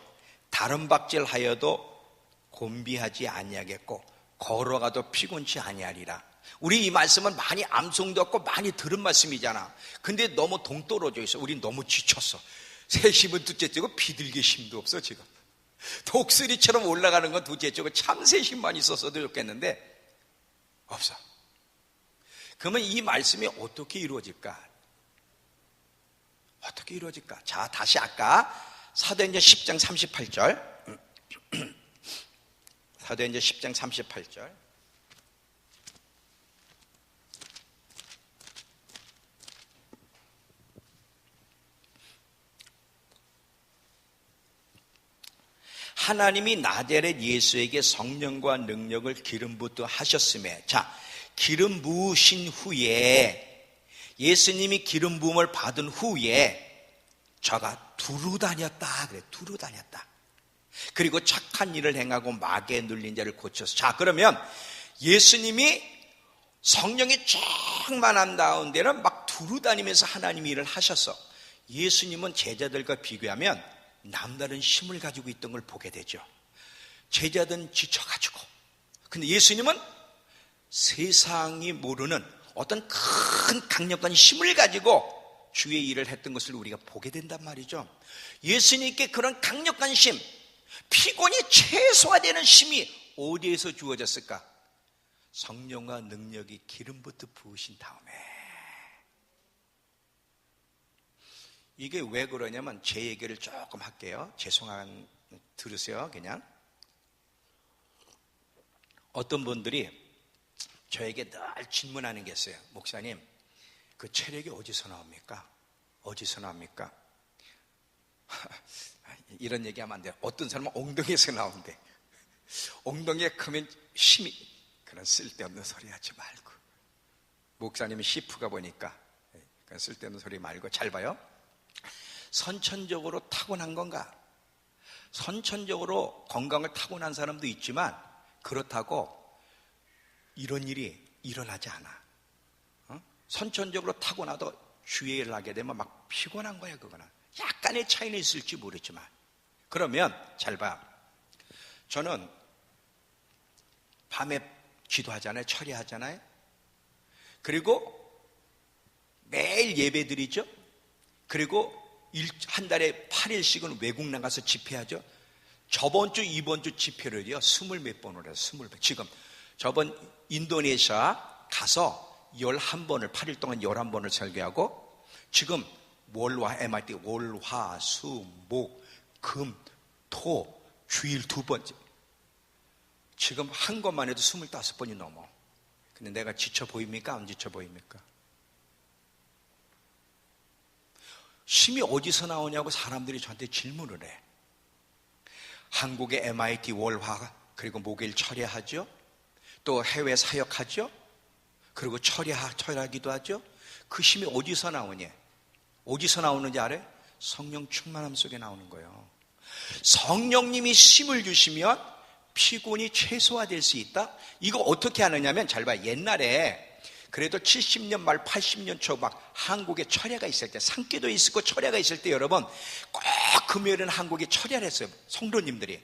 다른 박질하여도 곤비하지 아니하겠고 걸어가도 피곤치 아니하리라. 우리 이 말씀은 많이 암송되었고 많이 들은 말씀이잖아. 근데 너무 동떨어져 있어. 우린 너무 지쳤어. 새 힘은 둘째째고 비둘기 힘도 없어 지금. 독수리처럼 올라가는 건 둘째째고 참새 힘만 있었어도 좋겠는데 없어. 그러면 이 말씀이 어떻게 이루어질까? 어떻게 이루어질까? 자, 다시 아까 사도행전 10장 38절. 사도행전 10장 38절. 하나님이 나자렛 예수에게 성령과 능력을 기름 붓듯 하셨음에, 자, 기름 부으신 후에, 예수님이 기름 부음을 받은 후에 저가 두루 다녔다. 그래, 두루 다녔다. 그리고 착한 일을 행하고 마귀에 눌린 자를 고쳐서. 자, 그러면 예수님이 성령이 충만한 가운데는 막 두루 다니면서 하나님 일을 하셨어. 예수님은 제자들과 비교하면 남다른 힘을 가지고 있던 걸 보게 되죠. 제자들은 지쳐가지고, 근데 예수님은 세상이 모르는 어떤 큰 강력한 힘을 가지고 주의 일을 했던 것을 우리가 보게 된단 말이죠. 예수님께 그런 강력한 힘, 피곤이 최소화되는 힘이 어디에서 주어졌을까? 성령과 능력이 기름부터 부으신 다음에. 이게 왜 그러냐면, 제 얘기를 조금 할게요. 죄송한, 들으세요. 그냥 어떤 분들이 저에게 늘 질문하는 게 있어요. 목사님, 그 체력이 어디서 나옵니까? 어디서 나옵니까? 이런 얘기하면 안 돼요. 어떤 사람은 엉덩이에서 나오는데, 엉덩이에 크면 힘이, 그런 쓸데없는 소리 하지 말고. 목사님이 시프가 보니까 그런 쓸데없는 소리 말고 잘 봐요. 선천적으로 타고난 건가? 선천적으로 건강을 타고난 사람도 있지만 그렇다고 이런 일이 일어나지 않아. 선천적으로 타고나도 주의 일을 하게 되면 막 피곤한 거야. 그거는 약간의 차이는 있을지 모르지만. 그러면 잘 봐. 저는 밤에 기도하잖아요. 철야하잖아요. 그리고 매일 예배 드리죠. 그리고 한 달에 8일씩은 외국 나가서 집회하죠. 저번 주, 이번 주 집회를요, 20몇 번을 해서 20몇. 지금 저번 인도네시아 가서 11번을 8일 동안 11번을 설교하고 지금 월화 MIT 월화 수 목 금 토 주일 2번째 지금 한 것만 해도 25번이 넘어. 근데 내가 지쳐 보입니까? 안 지쳐 보입니까? 힘이 어디서 나오냐고 사람들이 저한테 질문을 해. 한국의 MIT 월화 그리고 목요일 철야하죠. 또 해외 사역하죠. 그리고 철야하기도 하죠. 그 힘이 어디서 나오냐? 어디서 나오는지 알아요? 성령 충만함 속에 나오는 거예요. 성령님이 힘을 주시면 피곤이 최소화될 수 있다? 이거 어떻게 하느냐면 잘 봐. 옛날에 그래도 70년 말 80년 초 막 한국에 철야가 있을 때 산기도 있었고 철야가 있을 때 여러분 꼭 금요일은 한국에 철야를 했어요. 성도님들이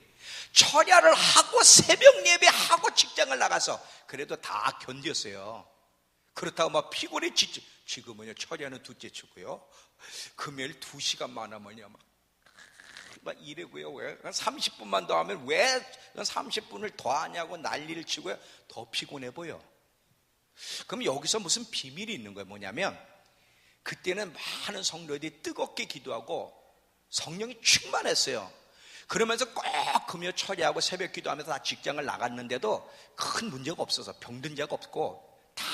철야를 하고 새벽 예배하고 직장을 나가서 그래도 다 견뎠어요. 그렇다고 막 피곤해 지금은요 철야는 둘째 치고요 금요일 2시간만 하면요 막 이래고요. 왜 30분만 더 하면 왜 30분을 더 하냐고 난리를 치고요. 더 피곤해 보여. 그럼 여기서 무슨 비밀이 있는 거예요? 뭐냐면 그때는 많은 성도들이 뜨겁게 기도하고 성령이 충만했어요. 그러면서 꼭 금요 철야하고 새벽 기도하면서 다 직장을 나갔는데도 큰 문제가 없어서 병든 자가 없고 다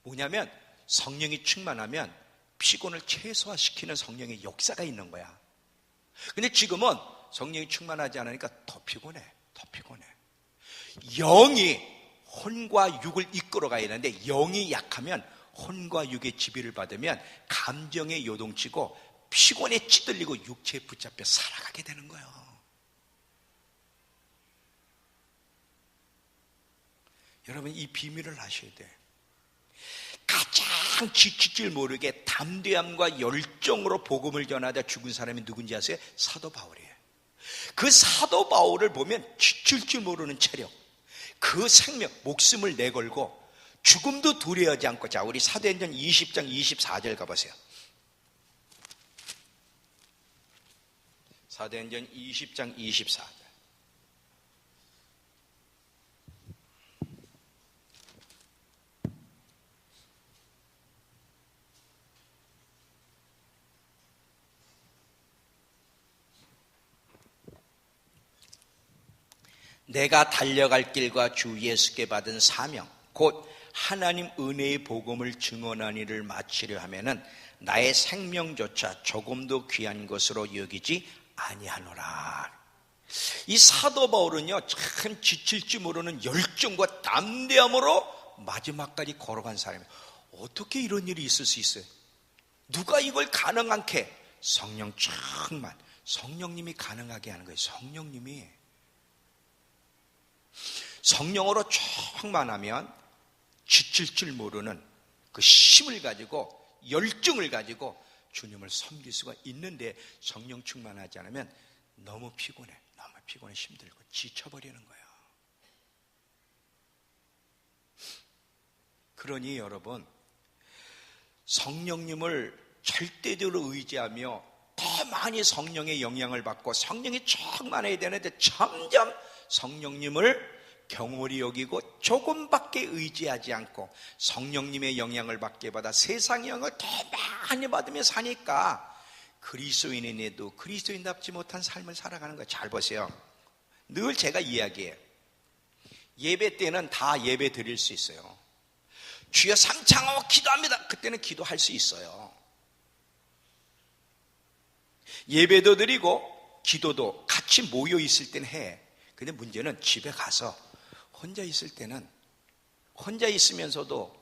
뭐냐면 성령이 충만하면 피곤을 최소화시키는 성령의 역사가 있는 거야. 근데 지금은 성령이 충만하지 않으니까 더 피곤해. 영이 혼과 육을 이끌어가야 되는데 영이 약하면 혼과 육의 지배를 받으면 감정에 요동치고 피곤에 찌들리고 육체에 붙잡혀 살아가게 되는 거예요. 여러분 이 비밀을 아셔야 돼. 가장 지칠 줄 모르게 담대함과 열정으로 복음을 전하다 죽은 사람이 누군지 아세요? 사도 바울이에요. 그 사도 바울을 보면 지칠 줄 모르는 체력, 그 생명, 목숨을 내걸고 죽음도 두려워하지 않고. 자, 우리 사도행전 20장 24절 가보세요. 사도행전 20장 24절. 내가 달려갈 길과 주 예수께 받은 사명 곧 하나님 은혜의 복음을 증언한 일을 마치려 하면은 나의 생명조차 조금도 귀한 것으로 여기지 아니하노라. 이 사도 바울은요 참 지칠지 모르는 열정과 담대함으로 마지막까지 걸어간 사람이에요. 어떻게 이런 일이 있을 수 있어요? 누가 이걸 가능하게? 성령 충만, 성령님이 가능하게 하는 거예요. 성령으로 충만하면 지칠 줄 모르는 그 힘을 가지고 열정을 가지고 주님을 섬길 수가 있는데 성령 충만하지 않으면 너무 피곤해 힘들고 지쳐버리는 거야. 그러니 여러분 성령님을 절대적으로 의지하며 더 많이 성령의 영향을 받고 성령이 충만해야 되는데 점점 성령님을 경홀히 여기고 조금밖에 의지하지 않고 성령님의 영향을 받게 받아 세상의 영향을 더 많이 받으며 사니까 그리스도인에도 그리스도인답지 못한 삶을 살아가는 거예요. 잘 보세요. 늘 제가 이야기해요. 예배 때는 다 예배 드릴 수 있어요. 주여 삼창하고 기도합니다. 그때는 기도할 수 있어요. 예배도 드리고 기도도 같이 모여 있을 땐 해. 근데 문제는 집에 가서 혼자 있을 때는 혼자 있으면서도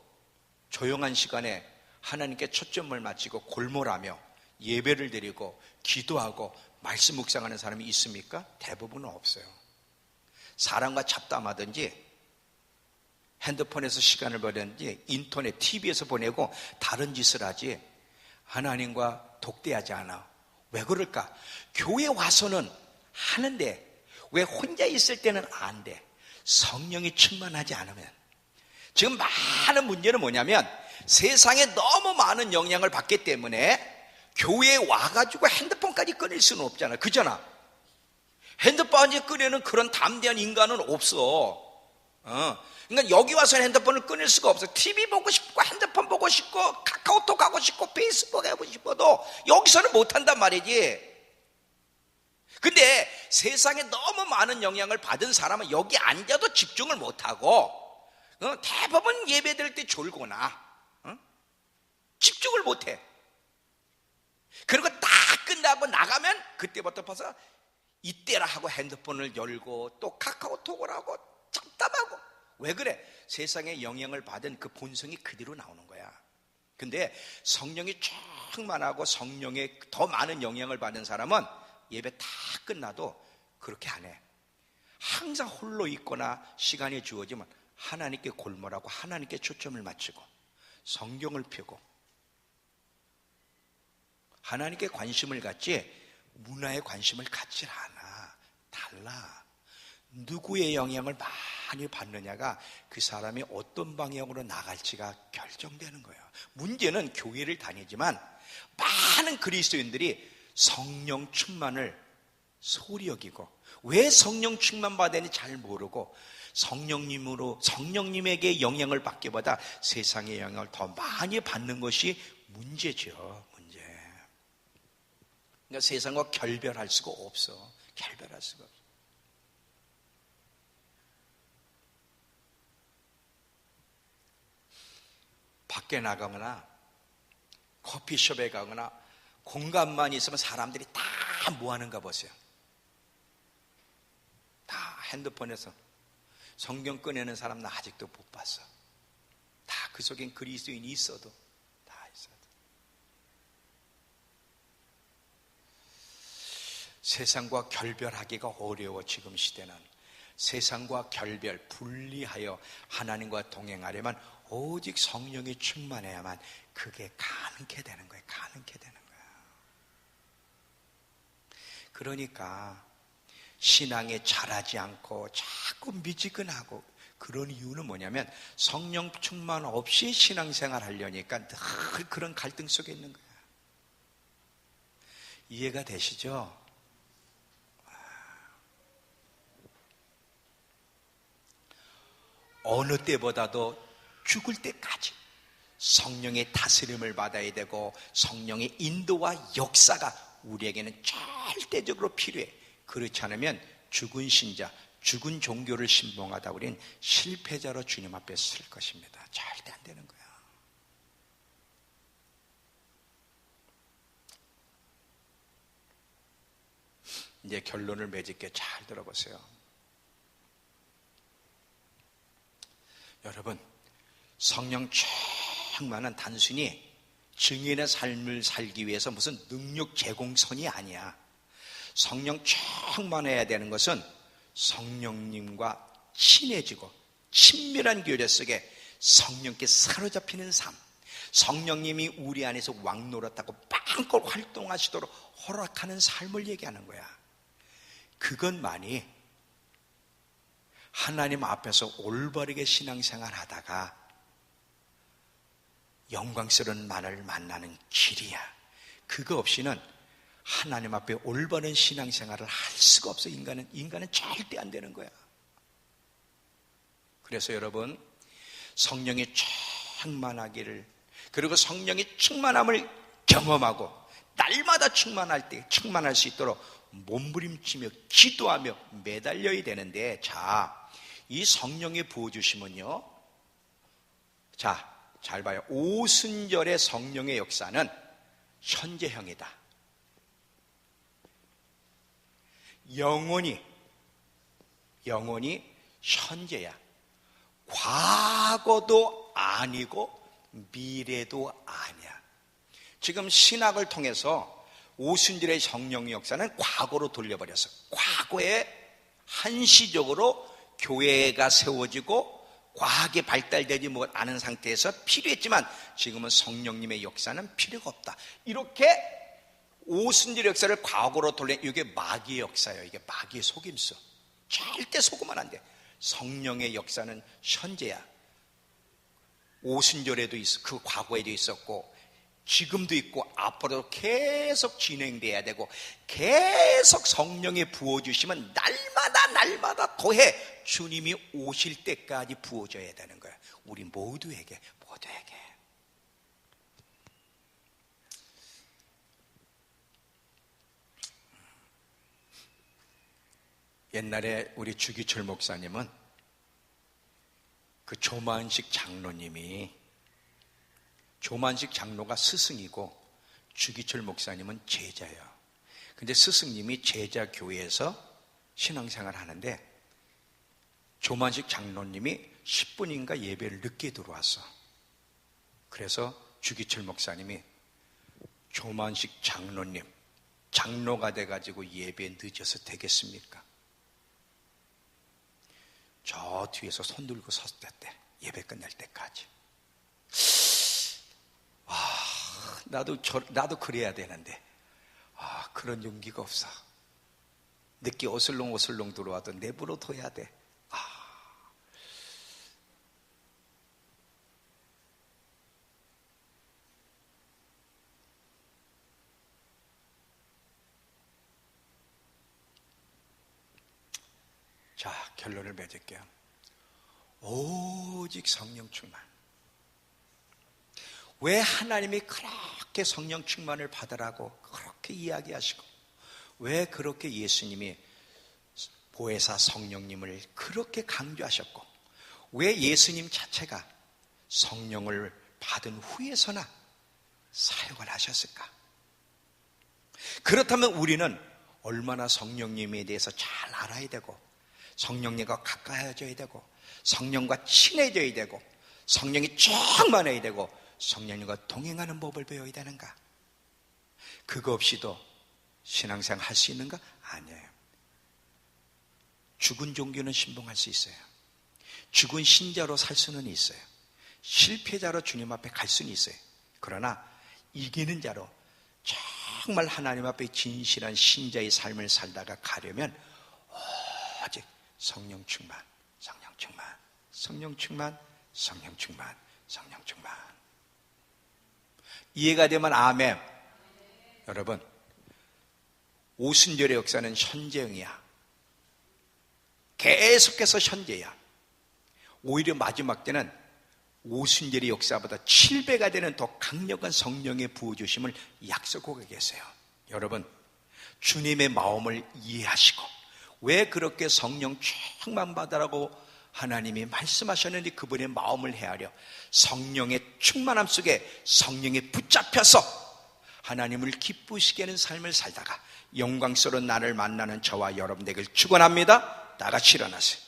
조용한 시간에 하나님께 초점을 맞추고 골몰하며 예배를 드리고 기도하고 말씀 묵상하는 사람이 있습니까? 대부분은 없어요. 사람과 잡담하든지 핸드폰에서 시간을 보내든지 인터넷, TV에서 보내고 다른 짓을 하지 하나님과 독대하지 않아. 왜 그럴까? 교회 와서는 하는데 왜 혼자 있을 때는 안 돼? 성령이 충만하지 않으면. 지금 많은 문제는 뭐냐면 세상에 너무 많은 영향을 받기 때문에 교회에 와가지고 핸드폰까지 끊을 수는 없잖아. 그잖아. 핸드폰까지 끊는 그런 담대한 인간은 없어. 그러니까 여기 와서 핸드폰을 끊을 수가 없어. TV 보고 싶고 핸드폰 보고 싶고 카카오톡 하고 싶고 페이스북 하고 싶어도 여기서는 못한단 말이지. 근데 세상에 너무 많은 영향을 받은 사람은 여기 앉아도 집중을 못하고 대부분 예배드릴 때 졸거나 집중을 못해. 그리고 다 끝나고 나가면 그때부터 벌써 이때라 하고 핸드폰을 열고 또 카카오톡을 하고 잡담하고. 왜 그래? 세상에 영향을 받은 그 본성이 그대로 나오는 거야. 근데 성령이 충만하고 성령에 더 많은 영향을 받은 사람은 예배 다 끝나도 그렇게 안 해. 항상 홀로 있거나 시간이 주어지면 하나님께 골몰하고 하나님께 초점을 맞추고 성경을 펴고 하나님께 관심을 갖지 문화에 관심을 갖질 않아. 달라. 누구의 영향을 많이 받느냐가 그 사람이 어떤 방향으로 나갈지가 결정되는 거예요. 문제는 교회를 다니지만 많은 그리스도인들이 성령 충만을 소홀히 여기고 왜 성령 충만 받았는지 잘 모르고 성령님에게 영향을 받기보다 세상의 영향을 더 많이 받는 것이 문제죠. 문제. 그러니까 세상과 결별할 수가 없어. 결별할 수가 없어. 밖에 나가거나 커피숍에 가거나 공간만 있으면 사람들이 다 뭐 하는가 보세요. 다 핸드폰에서 성경 꺼내는 사람 나 아직도 못 봤어. 다 그 속엔 그리스도인이 있어도 다 있어도. 세상과 결별하기가 어려워. 지금 시대는 세상과 결별, 분리하여 하나님과 동행하려면 오직 성령이 충만해야만 그게 가능케 되는 거예요. 가능케 되는 거예요. 그러니까 신앙에 자라지 않고 자꾸 미지근하고 그런 이유는 뭐냐면 성령 충만 없이 신앙생활 하려니까 늘 그런 갈등 속에 있는 거예요. 이해가 되시죠? 어느 때보다도 죽을 때까지 성령의 다스림을 받아야 되고 성령의 인도와 역사가 우리에게는 절대적으로 필요해. 그렇지 않으면 죽은 신자, 죽은 종교를 신봉하다 우리는 실패자로 주님 앞에 설 것입니다. 절대 안 되는 거야. 이제 결론을 맺을게. 잘 들어보세요. 여러분, 성령 충만은 단순히 증인의 삶을 살기 위해서 무슨 능력 제공선이 아니야. 성령 충만해야 되는 것은 성령님과 친해지고 친밀한 교제 속에 성령께 사로잡히는 삶, 성령님이 우리 안에서 왕노릇하고 빵껏 활동하시도록 허락하는 삶을 얘기하는 거야. 그것만이 하나님 앞에서 올바르게 신앙생활 하다가 영광스러운 만을 만나는 길이야. 그거 없이는 하나님 앞에 올바른 신앙생활을 할 수가 없어. 인간은 절대 안 되는 거야. 그래서 여러분, 성령이 충만하기를, 그리고 성령의 충만함을 경험하고 날마다 충만할 수 있도록 몸부림치며 기도하며 매달려야 되는데, 자, 이 성령의 부어주심은요, 자, 잘 봐요. 오순절의 성령의 역사는 현재형이다. 영원히 현재야. 과거도 아니고 미래도 아니야. 지금 신학을 통해서 오순절의 성령의 역사는 과거로 돌려버려서 과거에 한시적으로 교회가 세워지고 과학이 발달되지 않은 상태에서 필요했지만 지금은 성령님의 역사는 필요가 없다. 이렇게 오순절 역사를 과거로 돌려, 이게 마귀의 역사예요. 이게 마귀의 속임수. 절대 속으면 안 돼. 성령의 역사는 현재야. 오순절에도 있어, 그 과거에도 있었고 지금도 있고 앞으로도 계속 진행돼야 되고 계속 성령의 부어주시면 날마다 더해 주님이 오실 때까지 부어져야 되는 거예요. 우리 모두에게. 옛날에 우리 주기철 목사님은 그 조만식 장로가 스승이고 주기철 목사님은 제자예요. 근데 스승님이 제자 교회에서 신앙생활 하는데 조만식 장로님이 10분인가 예배를 늦게 들어왔어. 그래서 주기철 목사님이 조만식 장로님, 장로가 돼가지고 예배 늦어서 되겠습니까? 저 뒤에서 손 들고 섰댔대. 예배 끝날 때까지. 나도 그래야 되는데 그런 용기가 없어. 늦게 어슬렁어슬렁 들어와도 내버려 둬야 돼. 자, 결론을 맺을게요. 오직 성령 충만. 왜 하나님이 그렇게 성령 충만을 받으라고 그렇게 이야기하시고, 왜 그렇게 예수님이 보혜사 성령님을 그렇게 강조하셨고, 왜 예수님 자체가 성령을 받은 후에서나 사역을 하셨을까? 그렇다면 우리는 얼마나 성령님에 대해서 잘 알아야 되고, 성령님과 가까워져야 되고, 성령과 친해져야 되고, 성령이 충만해야 되고, 성령님과 동행하는 법을 배워야 되는가? 그거 없이도 신앙생활 할 수 있는가? 아니에요. 죽은 종교는 신봉할 수 있어요. 죽은 신자로 살 수는 있어요. 실패자로 주님 앞에 갈 수는 있어요. 그러나 이기는 자로 정말 하나님 앞에 진실한 신자의 삶을 살다가 가려면 오직 성령 충만, 성령 충만, 성령 충만, 성령 충만, 성령 충만. 이해가 되면 아멘. 여러분, 오순절의 역사는 현재형이야. 계속해서 현재야. 오히려 마지막 때는 오순절의 역사보다 7배가 되는 더 강력한 성령의 부어주심을 약속하고 계세요. 여러분, 주님의 마음을 이해하시고 왜 그렇게 성령 충만 받으라고 하나님이 말씀하셨는지 그분의 마음을 헤아려 성령의 충만함 속에 성령에 붙잡혀서 하나님을 기쁘시게 하는 삶을 살다가 영광스러운 나를 만나는 저와 여러분 되길 축원합니다. 다 같이 일어나세요.